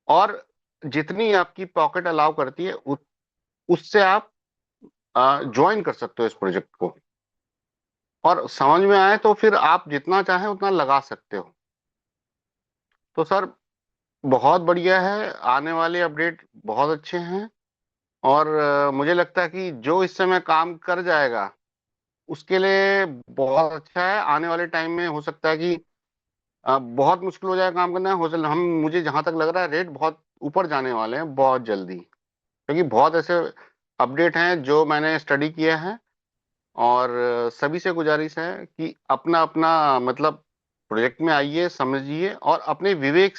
और जितनी आपकी पॉकेट अलाउ करती है उससे आप ज्वाइन कर सकते हो इस प्रोजेक्ट को, और समझ में आए तो फिर आप जितना चाहें उतना लगा सकते हो। तो सर, बहुत बढ़िया है, आने वाले अपडेट बहुत अच्छे हैं। और मुझे लगता है कि जो इस समय काम कर जाएगा उसके लिए बहुत अच्छा है। आने वाले टाइम में हो सकता है कि बहुत मुश्किल हो जाए काम करना। हो सकता हम मुझे जहां तक लग रहा है रेट बहुत ऊपर जाने वाले हैं बहुत जल्दी, क्योंकि बहुत ऐसे अपडेट हैं जो मैंने स्टडी किया है। और सभी से गुजारिश है कि अपना अपना मतलब प्रोजेक्ट में आइए, समझिए, और अपने विवेक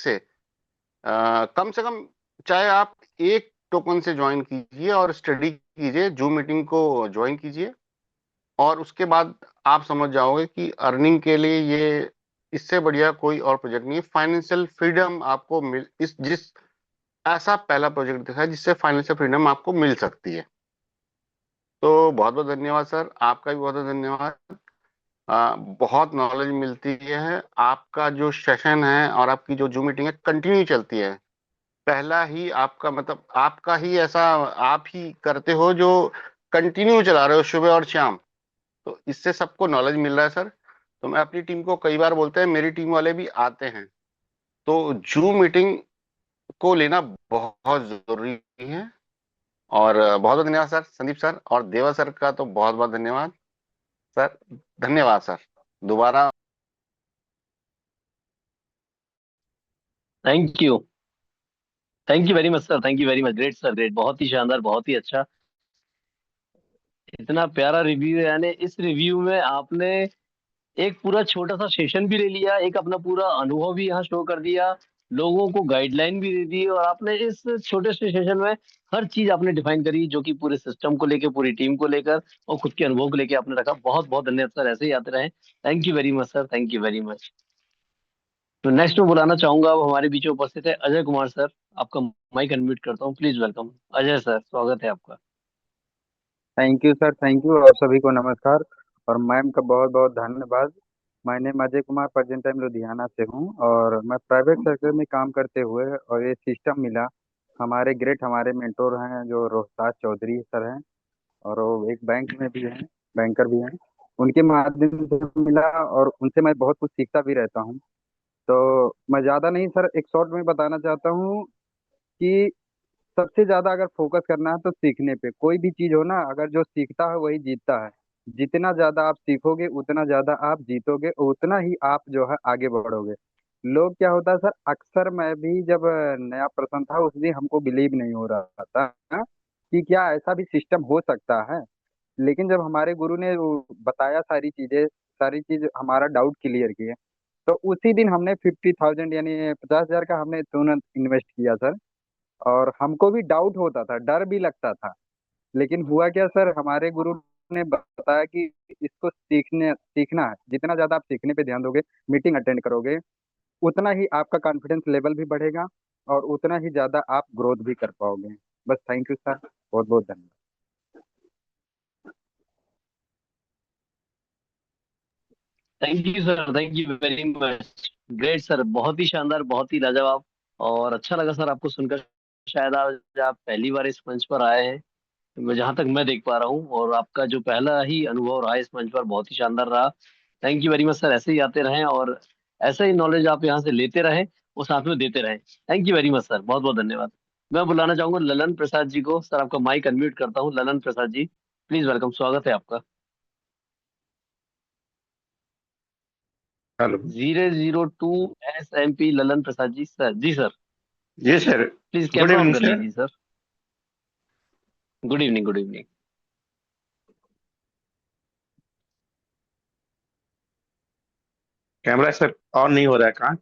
कम से कम चाहे आप एक टोकन से ज्वाइन कीजिए और स्टडी कीजिए, जूम मीटिंग को ज्वाइन कीजिए, और उसके बाद आप समझ जाओगे कि अर्निंग के लिए ये इससे बढ़िया कोई और प्रोजेक्ट नहीं है। फाइनेंशियल फ्रीडम आपको मिल इस जिस ऐसा पहला प्रोजेक्ट दिखा है जिससे फाइनेंशियल फ्रीडम आपको मिल सकती है। तो बहुत बहुत धन्यवाद सर, आपका भी बहुत बहुत धन्यवाद। बहुत नॉलेज मिलती है। आपका जो सेशन है और आपकी जो जूम मीटिंग है कंटिन्यू चलती है। पहला ही आपका मतलब आपका ही ऐसा आप ही करते हो जो कंटिन्यू चला रहे हो सुबह और शाम। तो इससे सबको नॉलेज मिल रहा है सर। तो मैं अपनी टीम को कई बार बोलते हैं, मेरी टीम वाले भी आते हैं। तो जूम मीटिंग को लेना बहुत जरूरी है। और बहुत बहुत धन्यवाद सर, संदीप सर और देवा सर का तो बहुत बहुत धन्यवाद सर। धन्यवाद सर दोबारा। Thank you. Thank you very much sir, thank you very much, great sir, great, बहुत ही शानदार, बहुत ही अच्छा। इतना प्यारा रिव्यू है, यानी इस रिव्यू में आपने एक पूरा छोटा सा सेशन भी ले लिया, एक अपना पूरा अनुभव भी यहाँ शो कर दिया, लोगों को गाइडलाइन भी दे दी, और आपने इस छोटे से सेशन में हर चीज आपने डिफाइन करी, जो कि पूरे सिस्टम को लेकर, पूरी टीम को लेकर और खुद के अनुभव को लेकर आपने रखा। बहुत बहुत धन्यवाद सर, ऐसे ही आते रहे। Thank you very much sir, thank you very much. तो नेक्स्ट में बुलाना चाहूंगा, अब हमारे बीच में उपस्थित है अजय कुमार सर। आपका माइक अनम्यूट करता हूँ, प्लीज वेलकम। अजय सर, स्वागत है आपका। Thank you sir, thank you, और सभी को नमस्कार। और मैम का बहुत बहुत धन्यवाद। मैं name Ajay Kumar, present time Ludhiana से हूँ, और मैं प्राइवेट सेक्टर में काम करते हुए और ये सिस्टम मिला। हमारे ग्रेट हमारे मेंटोर हैं जो रोहताज चौधरी सर हैं, और वो एक बैंक में भी हैं, बैंकर भी हैं। उनके माध्यम से मिला, और उनसे मैं बहुत कुछ सीखता भी रहता हूँ। तो मैं ज़्यादा नहीं सर, एक शॉर्ट में बताना चाहता हूँ कि सबसे ज्यादा अगर फोकस करना है तो सीखने पे। कोई भी चीज हो ना, अगर जो सीखता है वही जीतता है। जितना ज्यादा आप सीखोगे उतना ज्यादा आप जीतोगे, और उतना ही आप जो है आगे बढ़ोगे। लोग क्या होता है सर, अक्सर मैं भी जब नया पर्सन था उस दिन हमको बिलीव नहीं हो रहा था कि क्या ऐसा भी सिस्टम हो सकता है। लेकिन जब हमारे गुरु ने वो बताया सारी चीजें, सारी चीज हमारा डाउट क्लियर किए, तो उसी दिन हमने 50,000 यानी 50,000 का हमने तुरंत इन्वेस्ट किया सर। और हमको भी डाउट होता था, डर भी लगता था। लेकिन हुआ क्या सर, हमारे गुरु ने बताया कि इसको सीखना है। जितना ज्यादा आप सीखने पे ध्यान दोगे, मीटिंग अटेंड करोगे, उतना ही आपका कॉन्फिडेंस लेवल भी बढ़ेगा, और उतना ही ज्यादा आप ग्रोथ भी कर पाओगे। बस थैंक यू सर, बहुत बहुत धन्यवाद। Thank you sir, thank you very much, great sir, बहुत ही शानदार, बहुत ही लाजवाब। और अच्छा लगा सर आपको सुनकर। शायद आज आप पहली बार इस मंच पर आए हैं, मैं जहां तक मैं देख पा रहा हूँ, और आपका जो पहला ही अनुभव रहा इस मंच पर बहुत ही शानदार रहा। Thank you very much sir, ऐसे ही आते रहें और ऐसा ही नॉलेज आप यहाँ से लेते रहें और साथ में देते रहें। Thank you very much sir, बहुत बहुत धन्यवाद। मैं बुलाना चाहूंगा ललन प्रसाद जी को। सर आपका माइक अनम्यूट करता हूँ, ललन प्रसाद जी, प्लीज वेलकम, स्वागत है आपका। Hello. 002 SMP Lalan Prasad ji sir. जी सर, जी sir. Please good camera on evening कर सर। लीजिए sir. Good evening, good evening. Camera sir on नहीं हो रहा है, कहाँ?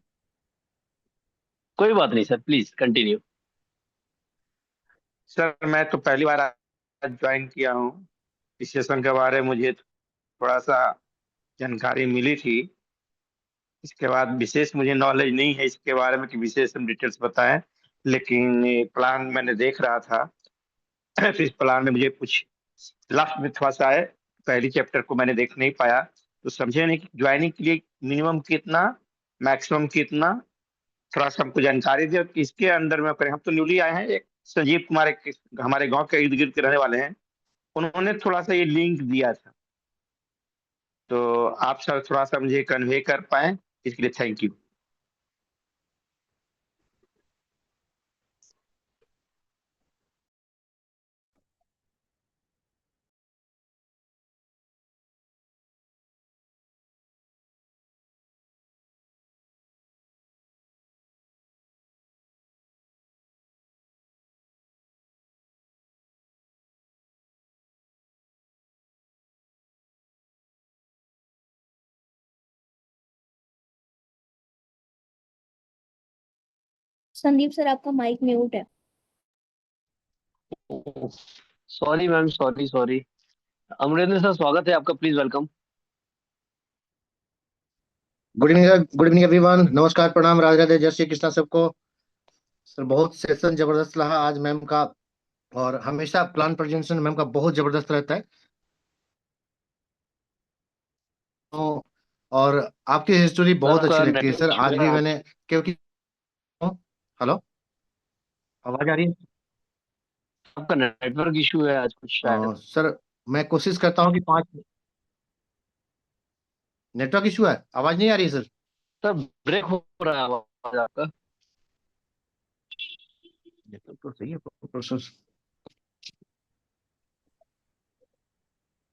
कोई बात नहीं सर, प्लीज कंटिन्यू। सर मैं तो पहली बार आज ज्वाइन किया हूँ। इस सेशन के बारे में मुझे थोड़ा सा जानकारी मिली थी। इसके बाद विशेष मुझे नॉलेज नहीं है इसके बारे में कि विशेष हम डिटेल्स बताएं, लेकिन प्लान मैंने देख रहा था। तो इस प्लान में मुझे कुछ लास्ट में थोड़ा सा है, पहली चैप्टर को मैंने देख नहीं पाया, तो समझे नहीं कि ज्वाइनिंग के लिए मिनिमम कितना, मैक्सिमम कितना, थोड़ा सा हमको जानकारी दे कि इसके अंडर में करें। हम तो न्यूली आए हैं। एक संजीव कुमार एक हमारे गांव के इर्द गिर्द के रहने वाले हैं, उन्होंने थोड़ा सा ये लिंक दिया था, तो आप सर थोड़ा सा मुझे कन्वे कर पाए, इसके लिए थैंक यू। संदीप सर आपका माइक म्यूट है। Sorry ma'am, sorry sorry. Amarendra sir, स्वागत है आपका, please welcome. Good evening everyone. नमस्कार, प्रणाम, राधे राधे, जय श्री कृष्णा सबको। सर बहुत सेशन जबरदस्त रहा आज मैम का, और हमेशा प्लान प्रेजेंटेशन मैम का बहुत जबरदस्त रहता है। तो और आपकी हिस्ट्री सर बहुत आपका अच्छी लगती है नेटवर्क सर। इशू आज है भी आप। मैंने क्योंकि हेलो, आवाज आ रही है? आपका नेटवर्क इशू है आज कुछ शायद। सर मैं कोशिश करता हूँ कि 5 नेटवर्क इशू है, आवाज नहीं आ रही है सर। सर ब्रेक हो रहा है आवाज आपका। नेटवर्क तो सही है प्रोसेस।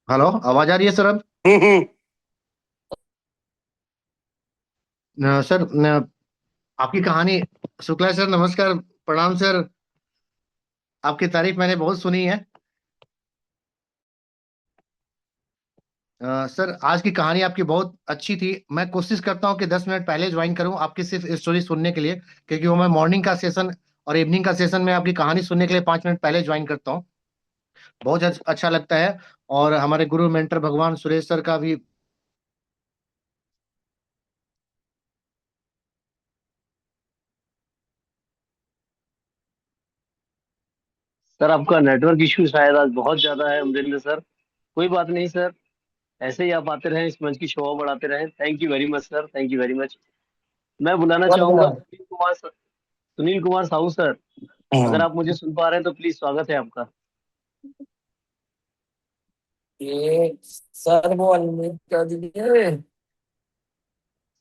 हेलो, आवाज आ रही है सर अब? सर आपकी कहानी, शुक्ला सर नमस्कार, प्रणाम सर। आपकी तारीफ मैंने बहुत सुनी है। सर आज की कहानी आपकी बहुत अच्छी थी। मैं कोशिश करता हूँ कि 10 मिनट पहले ज्वाइन करूँ आपकी सिर्फ स्टोरी सुनने के लिए, क्योंकि वो मैं मॉर्निंग का सेशन और इवनिंग का सेशन में आपकी कहानी सुनने के लिए 5 मिनट पहले ज्वाइन करता हूँ। बहुत अच्छा लगता है। और हमारे गुरु मेंटर भगवान सुरेश सर का भी सर आपका नेटवर्क इशू शायद आज बहुत ज्यादा है अमरिंदर सर। कोई बात नहीं सर, ऐसे ही आप आते रहें, इस मंच की शोभा बढ़ाते रहें। Thank you very much sir, thank you very much. मैं बुलाना चाहूंगा सुनील कुमार साहू सर। अगर आप मुझे सुन पा रहे हैं तो प्लीज, स्वागत है आपका। ये सर वो अनम्यूट कर दिए। सर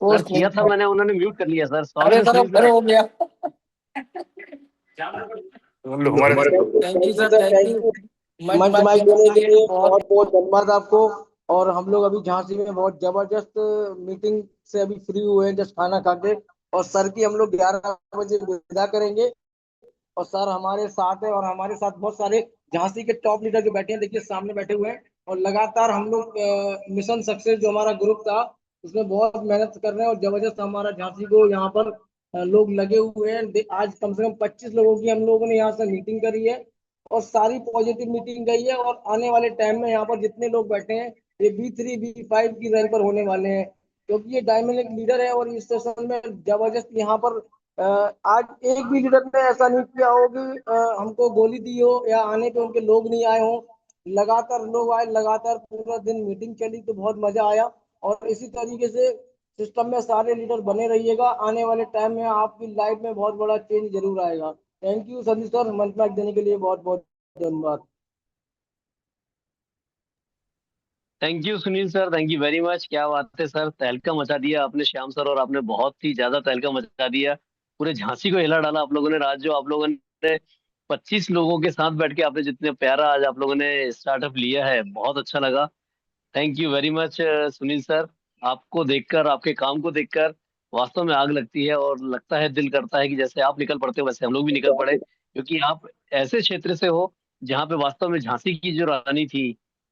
पोस्ट नहीं किया था किया। मैंने, उन्होंने म्यूट कर लिया सर। स्वागत अरे है सर सुनील अब फिर सर। हो गया। हमारे thank you sir, thank you मंच मंच माइक माइक देने देने के के लिए लिए बहुत। बहुत बहुत धन्यवाद आपको। और हम लोग अभी झांसी में बहुत जबरदस्त मीटिंग से अभी फ्री हुए हैं, जस्ट खाना खा के। और सर की हम लोग 11 बजे विदा करेंगे। और सर हमारे साथ है, और हमारे साथ बहुत सारे झांसी के टॉप लीडर जो बैठे हैं, देखिए सामने बैठे हुए हैं। और लगातार हम लोग मिशन सक्सेस जो हमारा ग्रुप था उसमें बहुत मेहनत कर रहे हैं, और जबरदस्त हमारा झांसी को यहाँ पर लोग लगे हुए हैं। आज कम से कम 25 लोगों की हम लोगों ने यहाँ से मीटिंग करी है, और सारी पॉजिटिव मीटिंग गई है। और आने वाले टाइम में यहाँ पर जितने लोग बैठे हैं ये B3 B5 की रैंक पर होने वाले हैं, क्योंकि ये डायमंड लीडर है। और इस सेशन में जबरदस्त यहाँ पर आज एक भी लीडर ने ऐसा नहीं किया हो कि हमको गोली दी हो या आने पे उनके लोग नहीं आए हो। लगातार लोग आए, लगातार पूरा दिन मीटिंग चली, तो बहुत मजा आया। और इसी तरीके से सिस्टम में सारे लीडर बने रहिएगा। आने वाले टाइम में आपकी लाइफ में बहुत बड़ा चेंज जरूर आएगा। थैंक यू संदीप सर, मंच माइक देने के लिए बहुत बहुत धन्यवाद। Thank you Sunil sir, thank you very much. क्या बात है सर, तहलका मचा दिया आपने श्याम सर, और आपने बहुत ही ज्यादा तहलका मचा दिया। पूरे झांसी को हिला डाला आप लोगों ने। आज जो आप लोगों ने 25 लोगों के साथ बैठ के आपने जितने प्यारा आज आप लोगों ने स्टार्टअप लिया है, बहुत अच्छा लगा। Thank you very much Sunil sir. आपको देखकर, आपके काम को देखकर वास्तव में आग लगती है, और लगता है, दिल करता है कि जैसे आप निकल पड़ते हो वैसे हम लोग भी निकल पड़े, क्योंकि आप ऐसे क्षेत्र से हो जहाँ पे वास्तव में झांसी की जो रानी थी,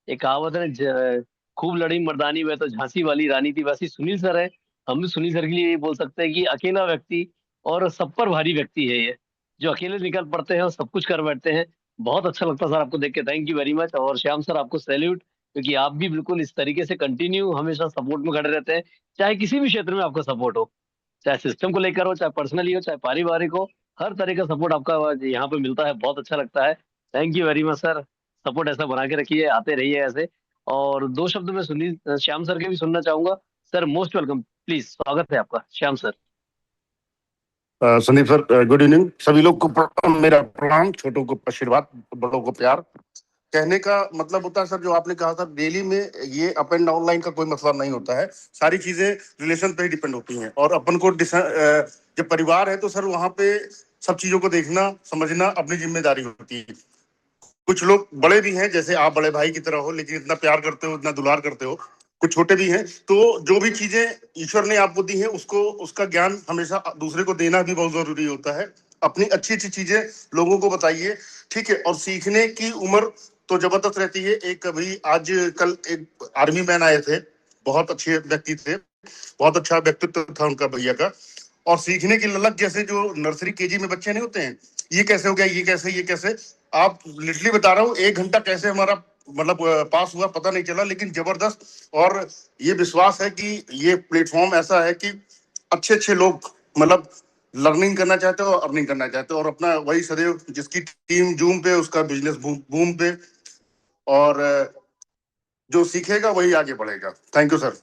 एक कहावत है ना, खूब लड़ी मर्दानी में तो झांसी वाली रानी थी, वैसी सुनील सर है। हम भी सुनील सर के लिए ये बोल सकते हैं कि अकेला व्यक्ति और सब पर भारी व्यक्ति है ये, जो अकेले निकल पड़ते हैं और सब कुछ कर बैठते हैं। बहुत अच्छा लगता सर आपको देख के, थैंक यू वेरी मच। और श्याम सर आपको सैल्यूट, क्योंकि आप भी बिल्कुल इस तरीके से कंटिन्यू हमेशा सपोर्ट में खड़े रहते हैं, चाहे किसी भी क्षेत्र में आपका सपोर्ट हो, चाहे सिस्टम को लेकर हो, चाहे पर्सनली हो, चाहे पारिवारिक हो, हर तरह का सपोर्ट आपका यहाँ पे मिलता है, बहुत अच्छा लगता है। Thank you very much sir, support ऐसा बना के रखिए, आते रहिए ऐसे। और दो शब्द मैं सुनील श्याम सर के भी सुनना चाहूंगा। सर मोस्ट वेलकम, प्लीज स्वागत है आपका Shyam sir. Sandeep sir, good evening. सभी लोग को मेरा प्रणाम, छोटों को आशीर्वाद, बड़ों को प्यार। कहने का मतलब होता है सर, जो आपने कहा था डेली में, ये अप एंड डाउन लाइन का कोई मसला नहीं होता है। सारी चीजें रिलेशन पे ही डिपेंड होती हैं, और अपन को जब परिवार है तो सर वहां पे सब चीजों को देखना समझना अपनी जिम्मेदारी होती है। कुछ लोग बड़े भी हैं, जैसे आप बड़े भाई की तरह हो, लेकिन इतना प्यार करते हो, इतना दुलार करते हो। कुछ छोटे भी हैं, तो जो भी चीजें ईश्वर ने आपको दी है, उसको, उसका ज्ञान हमेशा दूसरे को देना भी बहुत जरूरी होता है। अपनी अच्छी अच्छी चीजें लोगों को बताइए, ठीक है। और सीखने की उम्र तो जबरदस्त रहती है। एक अभी आज कल एक आर्मी मैन आए थे, बहुत अच्छे व्यक्ति थे, बहुत अच्छा व्यक्तित्व था उनका, भैया का। और सीखने की ललक, जैसे जो नर्सरी केजी में बच्चे नहीं होते हैं, ये कैसे हो गया, ये कैसे, ये कैसे, आप लिटरली बता रहा हूँ, 1 घंटा कैसे हमारा मतलब पास हुआ पता नहीं चला, लेकिन जबरदस्त। और ये विश्वास है कि ये प्लेटफॉर्म ऐसा है कि अच्छे अच्छे लोग मतलब लर्निंग करना चाहते हो, अर्निंग करना चाहते हो, और अपना वही सदैव, जिसकी टीम जूम पे, उसका बिजनेस बूम पे, और जो सीखेगा वही आगे बढ़ेगा। Thank you sir.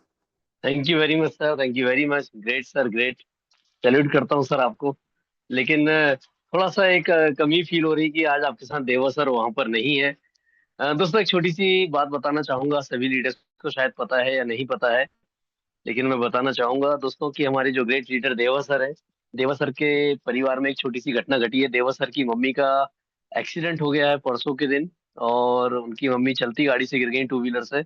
Thank you very much sir, thank you very much, great sir, great. Salute करता हूँ सर आपको। लेकिन थोड़ा सा एक कमी फील हो रही कि आज आपके साथ देवा सर वहां पर नहीं है। दोस्तों एक छोटी सी बात बताना चाहूंगा, सभी लीडर्स को शायद पता है या नहीं पता है, लेकिन मैं बताना चाहूंगा दोस्तों कि हमारे जो ग्रेट लीडर देवा सर है, देवा सर के परिवार में एक छोटी सी घटना घटी है। देवा सर की मम्मी का एक्सीडेंट हो गया है परसों के दिन, और उनकी मम्मी चलती गाड़ी से गिर गई, टू व्हीलर से।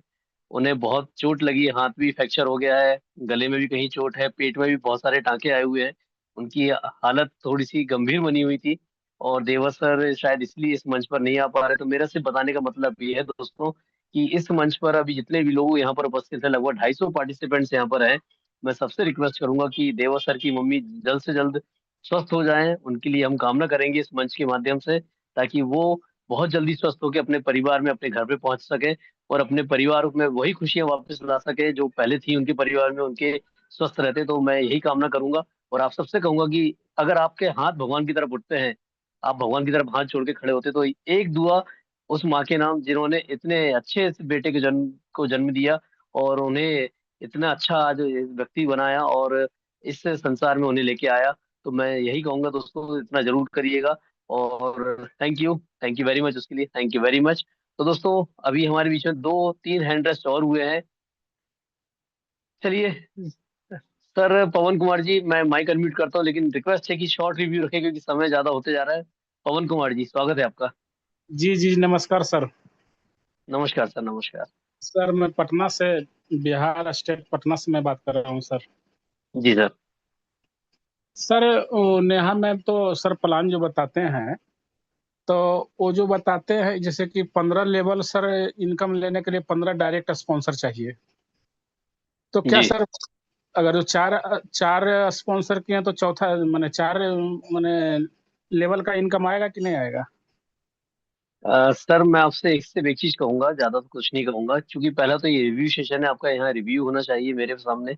उन्हें बहुत चोट लगी है, हाथ भी फ्रैक्चर हो गया है, गले में भी कहीं चोट है, पेट में भी बहुत सारे टांके आए हुए हैं। उनकी हालत थोड़ी सी गंभीर बनी हुई थी, और देवा सर शायद इसलिए इस मंच पर नहीं आ पा रहे। तो मेरा सिर्फ बताने का मतलब ये है दोस्तों कि इस मंच पर अभी जितने भी लोग यहाँ पर उपस्थित हैं, लगभग 250 पार्टिसिपेंट्स यहाँ पर हैं, मैं सबसे रिक्वेस्ट करूंगा कि देवा सर की मम्मी जल्द से जल्द स्वस्थ हो जाएं। उनके लिए हम कामना करेंगे इस मंच के माध्यम से, ताकि वो बहुत जल्दी स्वस्थ होकर अपने परिवार में, अपने घर पे पहुंच सके, और अपने परिवार में वही खुशियां वापस ला सके जो पहले थी उनके परिवार में, उनके स्वस्थ रहते। तो मैं यही कामना करूंगा, और आप सबसे कहूंगा कि अगर आपके हाथ भगवान की तरफ उठते हैं, आप भगवान की तरफ हाथ जोड़ के खड़े होते, तो एक दुआ उस माँ के नाम, जिन्होंने इतने अच्छे से बेटे के जन्म दिया, और उन्हें इतना अच्छा आज व्यक्ति बनाया, और इस संसार में उन्हें लेके आया। तो मैं यही कहूंगा दोस्तों, इतना जरूर करिएगा। और थैंक यू वेरी मच उसके लिए, थैंक यू वेरी मच। तो दोस्तों अभी हमारे बीच में 2-3 हैंड रेस्ट और हुए हैं। चलिए सर, पवन कुमार जी, मैं माइक अनम्यूट करता हूँ, लेकिन रिक्वेस्ट है कि शॉर्ट रिव्यू रखें, क्योंकि समय ज्यादा होते जा रहा है। पवन कुमार जी स्वागत है आपका। जी जी नमस्कार सर। नमस्कार सर, नमस्कार। सर मैं पटना से, बिहार स्टेट पटना से मैं बात कर रहा हूँ सर। जी सर। सर नेहा मैम तो सर प्लान जो बताते हैं, तो वो जो बताते हैं जैसे कि 15 लेवल सर इनकम लेने के लिए 15 डायरेक्ट स्पॉन्सर चाहिए। तो क्या जी सर, अगर जो चार चार स्पॉन्सर किए हैं तो चौथा माने 4 माने लेवल का इनकम आएगा कि नहीं आएगा? सर मैं आपसे एक चीज कहूंगा, ज्यादा तो कुछ नहीं कहूंगा, क्योंकि पहला तो ये रिव्यू सेशन है, आपका यहाँ रिव्यू होना चाहिए मेरे सामने।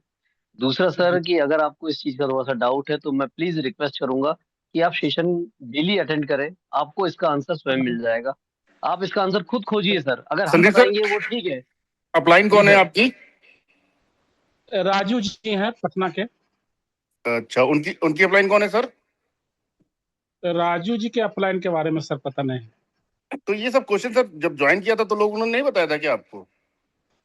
दूसरा सर, कि अगर आपको इस चीज का थोड़ा सा डाउट है, तो मैं प्लीज रिक्वेस्ट करूंगा कि आप सेशन डेली अटेंड करें, आपको इसका आंसर स्वयं मिल जाएगा। आप इसका आंसर खुद खोजिए सर, अगर हम संदीप सर, बताएंगे वो ठीक है। अपलाइन जी कौन है सर। आपकी? राजू जी हैं पटना के। अच्छा, उनकी उनकी अपलाइन कौन है सर? राजू जी के अपलाइन के बारे में सर पता नहीं। तो ये सब क्वेश्चन सर जब ज्वाइन किया था तो लोग, उन्होंने नहीं बताया था क्या आपको?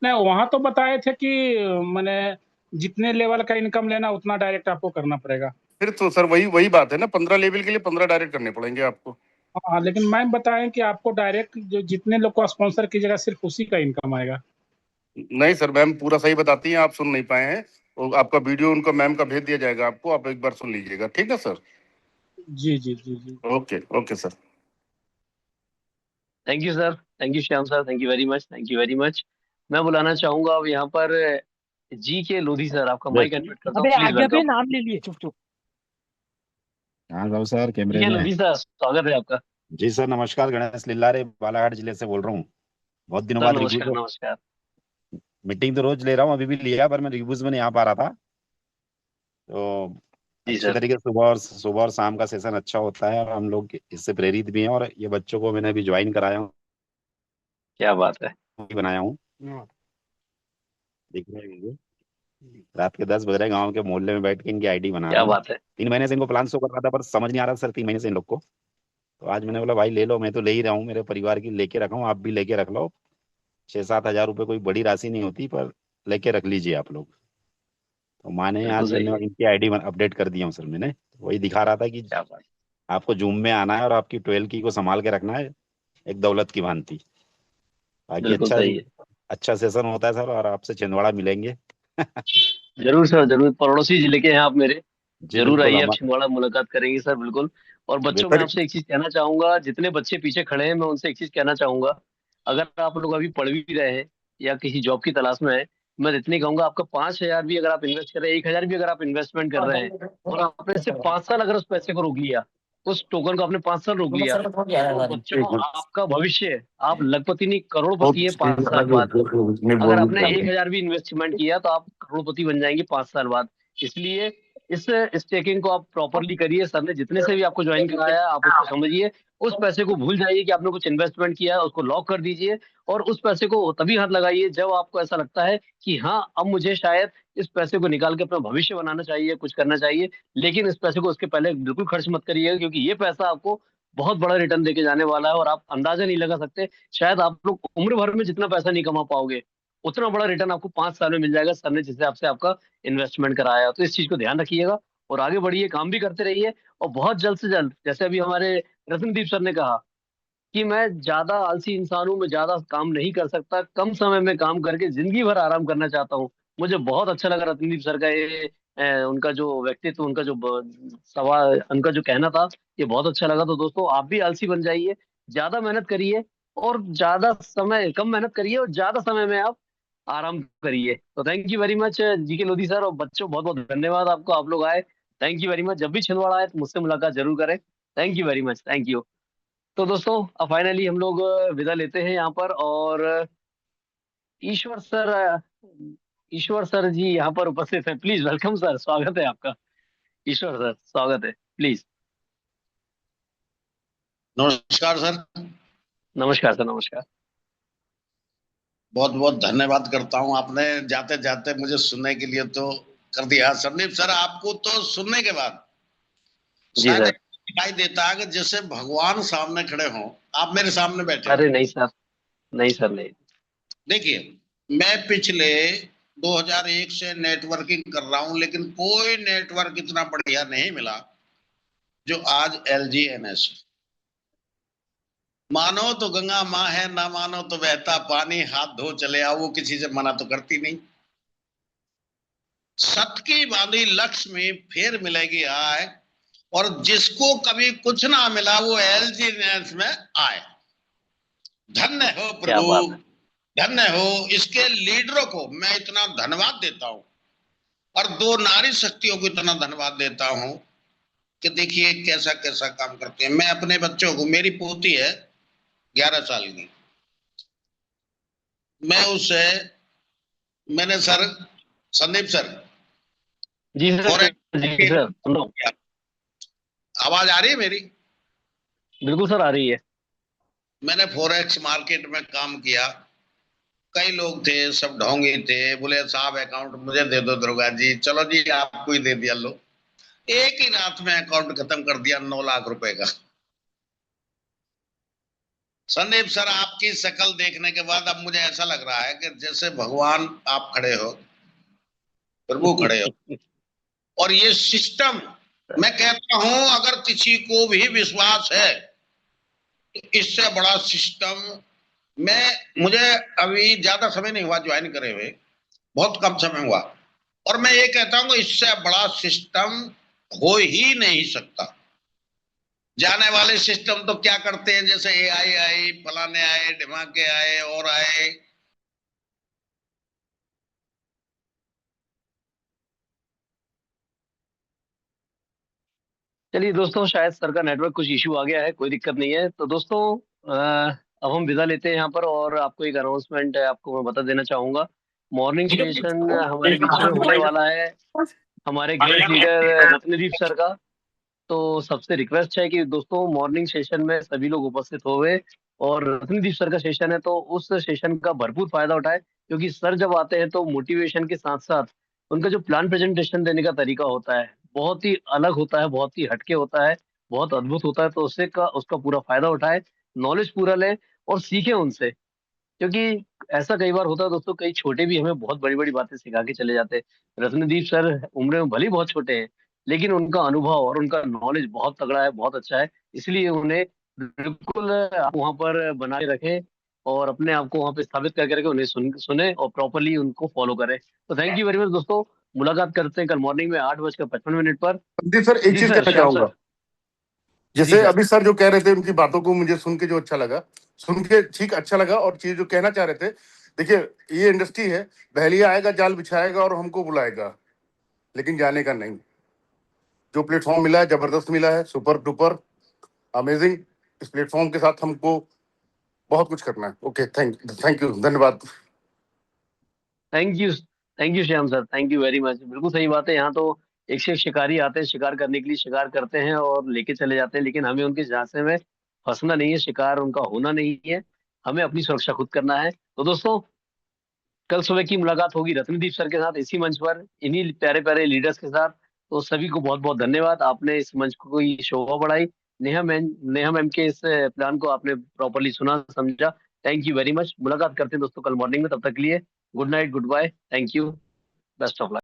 नहीं, वहां तो बताए थे कि मैंने जितने लेवल का इनकम लेना उतना डायरेक्ट आपको करना पड़ेगा। फिर तो सर वही वही बात है ना, 15 लेवल के लिए 15 डायरेक्ट करने पड़ेंगे आपको। हाँ, लेकिन मैम बताएं कि आपको डायरेक्ट जो जितने लोग को स्पॉन्सर कीजिएगा सिर्फ उसी का इनकम आएगा। नहीं सर, मैम पूरा सही बताती हैं, आप सुन नहीं पाए हैं। वो आपका वीडियो उनका मैम का भेज दिया जाएगा आपको, आप एक बार सुन लीजिएगा, ठीक है सर? जी जी जी जी। Okay okay sir. Thank you sir, thank you Shyam sir, thank you very much, thank you very much. मैं बुलाना चाहूंगा अब यहाँ पर जी के लोधी सर, आपका माइक अनम्यूट करता हूँ, अबे प्लीज आगे पे वेलकम। नाम ले लिए चुप चुप। हाँ साहब सर कैमरे ठीक है में। लोधी सर, स्वागत है आपका। जी सर नमस्कार, गणेश लिल्लारे बालाघाट जिले से बोल रहा हूँ। बहुत दिनों सर बाद रिव्यू नमस्कार तो नमस्कार। मीटिंग तो रोज ले रहा हूँ, अभी भी लिया पर मैं रिव्यूज में नहीं आ पा रहा था। तो जी अच्छे सर। तरीके से सुबह और शाम का सेशन अच्छा होता है और हम लोग इससे प्रेरित भी हैं, और ये बच्चों को मैंने अभी ज्वाइन कराया हूँ, क्या बात है। बनाया हूँ। देख रहे हैं ये? रात के 10 बज रहे, गाँव के मोहल्ले में बैठ के इनकी आईडी बना रहा क्या हूँ। बात है। 3 महीने से इनको प्लान शो कर रहा था पर समझ नहीं आ रहा सर 3 महीने से इन लोग को। तो आज मैंने बोला भाई ले लो, मैं तो ले ही रहा हूँ, मेरे परिवार की लेके रखा हूँ, आप भी लेके रख लो। 6-7 हजार रुपये कोई बड़ी राशि नहीं होती, पर लेके रख लीजिए आप लोग। तो माने बिल्कुल आज सही मैंने है। इनकी आईडी अपडेट कर दिया हूँ सर मैंने। वही दिखा रहा था कि क्या बात। आपको जूम में आना है और आपकी 12 की को संभाल के रखना है, एक दौलत की भांति। बाकी बिल्कुल अच्छा सही है। अच्छा सेशन होता है सर, और आपसे छिंदवाड़ा मिलेंगे। जरूर सर जरूर, पड़ोसी जिले के हैं आप मेरे। जी जरूर बिल्कुल आइए, आप हम छिंदवाड़ा मुलाकात करेंगे सर, बिल्कुल। और बच्चों में बिल्कुल। आपसे एक चीज कहना चाहूंगा, जितने बच्चे पीछे खड़े हैं मैं उनसे एक चीज कहना चाहूंगा। अगर आप लोग अभी पढ़ भी रहे हैं या किसी जॉब की तलाश में है, मैं इतनी कहूंगा, आपका 5,000 भी अगर आप इन्वेस्ट कर रहे हैं, 1,000 भी अगर आप इन्वेस्टमेंट कर रहे हैं, और आपने सिर्फ 5 साल अगर उस पैसे को रोक लिया, उस टोकन को आपने 5 साल रोक लिया, तो बच्चों आपका भविष्य है, आप लखपति नहीं करोड़पति है 5 साल बाद। अगर आपने 1,000 भी इन्वेस्टमेंट किया तो आप करोड़पति बन जाएंगे 5 साल बाद। इसलिए इस स्टेकिंग को आप प्रॉपरली करिए। सर ने जितने से भी आपको ज्वाइन कराया, आप उसको समझिए। उस पैसे को भूल जाइए कि आपने कुछ इन्वेस्टमेंट किया है, उसको लॉक कर दीजिए। और उस पैसे को तभी हाथ लगाइए जब आपको ऐसा लगता है कि हाँ, अब मुझे शायद इस पैसे को निकाल के अपना भविष्य बनाना चाहिए, कुछ करना चाहिए। लेकिन इस पैसे को उसके पहले बिल्कुल खर्च मत करिएगा, क्योंकि ये पैसा आपको बहुत बड़ा रिटर्न देके जाने वाला है, और आप अंदाजा नहीं लगा सकते। शायद आप लोग उम्र भर में जितना पैसा नहीं कमा पाओगे, उतना बड़ा रिटर्न आपको 5 साल में मिल जाएगा, सर ने जिस हिसाब से आपका इन्वेस्टमेंट कराया। तो इस चीज को ध्यान रखिएगा और आगे बढ़िए, काम भी करते रहिए। और बहुत जल्द से जल्द, जैसे अभी हमारे रतनदीप सर ने कहा कि मैं ज्यादा आलसी इंसान हूँ, मैं ज्यादा काम नहीं कर सकता, कम समय में काम करके जिंदगी भर आराम करना चाहता हूँ। मुझे बहुत अच्छा लगा रतनदीप सर का ये उनका जो व्यक्तित्व, उनका जो सवाल, उनका जो कहना था, ये बहुत अच्छा लगा। तो दोस्तों, आप भी आलसी बन जाइए, ज्यादा मेहनत करिए, और ज्यादा समय, कम मेहनत करिए और ज्यादा समय में आप आराम करिए। तो thank you very much ji K Lodhi sir, और बच्चों बहुत बहुत धन्यवाद आपको, आप लोग आए। Thank you very much. जब भी छिंदवाड़ा आए तो मुझसे मुलाकात जरूर करें। Thank you very much, thank you. तो दोस्तों, अब फाइनली हम लोग विदा लेते हैं यहाँ पर। और ईश्वर सर, ईश्वर सर जी यहाँ पर उपस्थित हैं, प्लीज वेलकम सर, स्वागत है आपका। ईश्वर सर, स्वागत है, प्लीज। नमस्कार सर। नमस्कार सर, नमस्कार। बहुत बहुत धन्यवाद करता हूँ, आपने जाते जाते मुझे सुनने के लिए तो कर दिया। संदीप सर, आपको तो सुनने के बाद जी शायद सर। ऐसा दिखाई देता है कि जैसे भगवान सामने खड़े हों, आप मेरे सामने बैठे हो। अरे नहीं सर, नहीं सर, नहीं। देखिए, मैं पिछले 2001 से नेटवर्किंग कर रहा हूँ, लेकिन कोई नेटवर्क इतना बढ़िया नहीं मिला जो आज LGNS है। मानो तो गंगा माँ है, ना मानो तो बहता पानी, हाथ धो चले आओ, वो किसी से मना तो करती नहीं। सत की बांधी लक्ष्मी फिर मिलेगी आए, और जिसको कभी कुछ ना मिला वो LGNS में आए। धन्य हो क्या प्रभु, बात है। धन्य हो। इसके लीडरों को मैं इतना धन्यवाद देता हूँ, और दो नारी शक्तियों को इतना धन्यवाद देता हूँ कि देखिए कैसा कैसा काम करते हैं। मैं अपने बच्चों को, मेरी पोती है 11 साल की, मैं उससे, मैंने सर, संदीप सर, जी सर, जी फॉरेक्स, सर, सुन रहा हूँ। आवाज आ रही है मेरी? बिल्कुल सर, आ रही है। मैंने फॉरेक्स मार्केट में काम किया। कई लोग थे, सब ढोंगी थे, बोले साहब अकाउंट मुझे दे दो दुर्गा जी, चलो जी आपको ही दे दिया, लो। एक ही रात में अकाउंट खत्म कर दिया 9 लाख रुपए का। संदीप सर, आपकी शक्ल देखने के बाद अब मुझे ऐसा लग रहा है कि जैसे भगवान आप खड़े हो, प्रभु खड़े हो। और ये सिस्टम, मैं कहता हूं अगर किसी को भी विश्वास है तो इससे बड़ा सिस्टम, मुझे अभी ज्यादा समय नहीं हुआ ज्वाइन करे हुए, बहुत कम समय हुआ, और मैं ये कहता हूँ इससे बड़ा सिस्टम हो ही नहीं सकता। जाने वाले सिस्टम तो क्या करते हैं, जैसे AI आए, फलाने आए, ढिमाके आए और आए, चलिए दोस्तों, शायद सर का नेटवर्क कुछ इशू आ गया है, कोई दिक्कत नहीं है। तो दोस्तों अब हम विदा लेते हैं यहाँ पर, और आपको एक अनाउंसमेंट है, आपको मैं बता देना चाहूंगा। मॉर्निंग सेशन हमारे बीच में होने वाला है हमारे गेस्ट लीडर रत्नदीप सर का। तो सबसे रिक्वेस्ट है कि दोस्तों मॉर्निंग सेशन में सभी लोग उपस्थित होवे, और रत्नदीप सर का सेशन है तो उस सेशन का भरपूर फायदा उठाए, क्योंकि सर जब आते हैं तो मोटिवेशन के साथ साथ उनका जो प्लान प्रेजेंटेशन देने का तरीका होता है बहुत ही अलग होता है, बहुत ही हटके होता है, बहुत अद्भुत होता है। तो उसका पूरा फायदा उठाए, नॉलेज पूरा लें और सीखें उनसे। क्योंकि ऐसा कई बार होता है दोस्तों, कई छोटे भी हमें बहुत बड़ी बड़ी बातें सिखा के चले जाते हैं। रत्नदीप सर उम्र में भले ही बहुत छोटे हैं, लेकिन उनका अनुभव और उनका नॉलेज बहुत तगड़ा है, बहुत अच्छा है। इसलिए उन्हें बिल्कुल आप वहां पर बना के रखें और अपने आप को वहां पे स्थापित करके रखें, उन्हें सुने और प्रॉपरली उनको फॉलो करें। तो थैंक यू वेरी मच दोस्तों, मुलाकात करते हैं कल मॉर्निंग में 8:55 पर। संदीप सर, एक जी चीज सर, कहना श्याम चाहूंगा। सर। जी जैसे सर। अभी सर जो कह रहे थे, उनकी बातों को मुझे सुन के जो अच्छा लगा, सुन के ठीक अच्छा लगा। और चीज जो कहना चाह रहे थे, देखिए ये इंडस्ट्री है, बहलिया आएगा, जाल बिछाएगा और हमको बुलाएगा, लेकिन जाने का नहीं। जो प्लेटफॉर्म मिला है जबरदस्त मिला है, सुपर डुपर अमेजिंग। इस प्लेटफॉर्म के साथ हमको बहुत कुछ करना है। ओके, थैंक यू, धन्यवाद। Thank you Shyam sir, thank you very much. बिल्कुल सही बात है। यहाँ तो एक से एक शिकारी आते हैं, शिकार करने के लिए शिकार करते हैं और लेके चले जाते हैं, लेकिन हमें उनके झांसे में फंसना नहीं है, शिकार उनका होना नहीं है। हमें अपनी सुरक्षा खुद करना है। तो दोस्तों, कल सुबह की मुलाकात होगी रत्नदीप सर के साथ इसी मंच पर, इन्हीं प्यारे प्यारे लीडर्स के साथ। तो सभी को बहुत बहुत धन्यवाद, आपने इस मंच को ये शोभा बढ़ाई। नेहा मैम के इस प्लान को आपने प्रॉपरली सुना, समझा। Thank you very much. मुलाकात करते हैं दोस्तों कल मॉर्निंग में, तब तक के लिए good night, good bye, thank you, best of luck.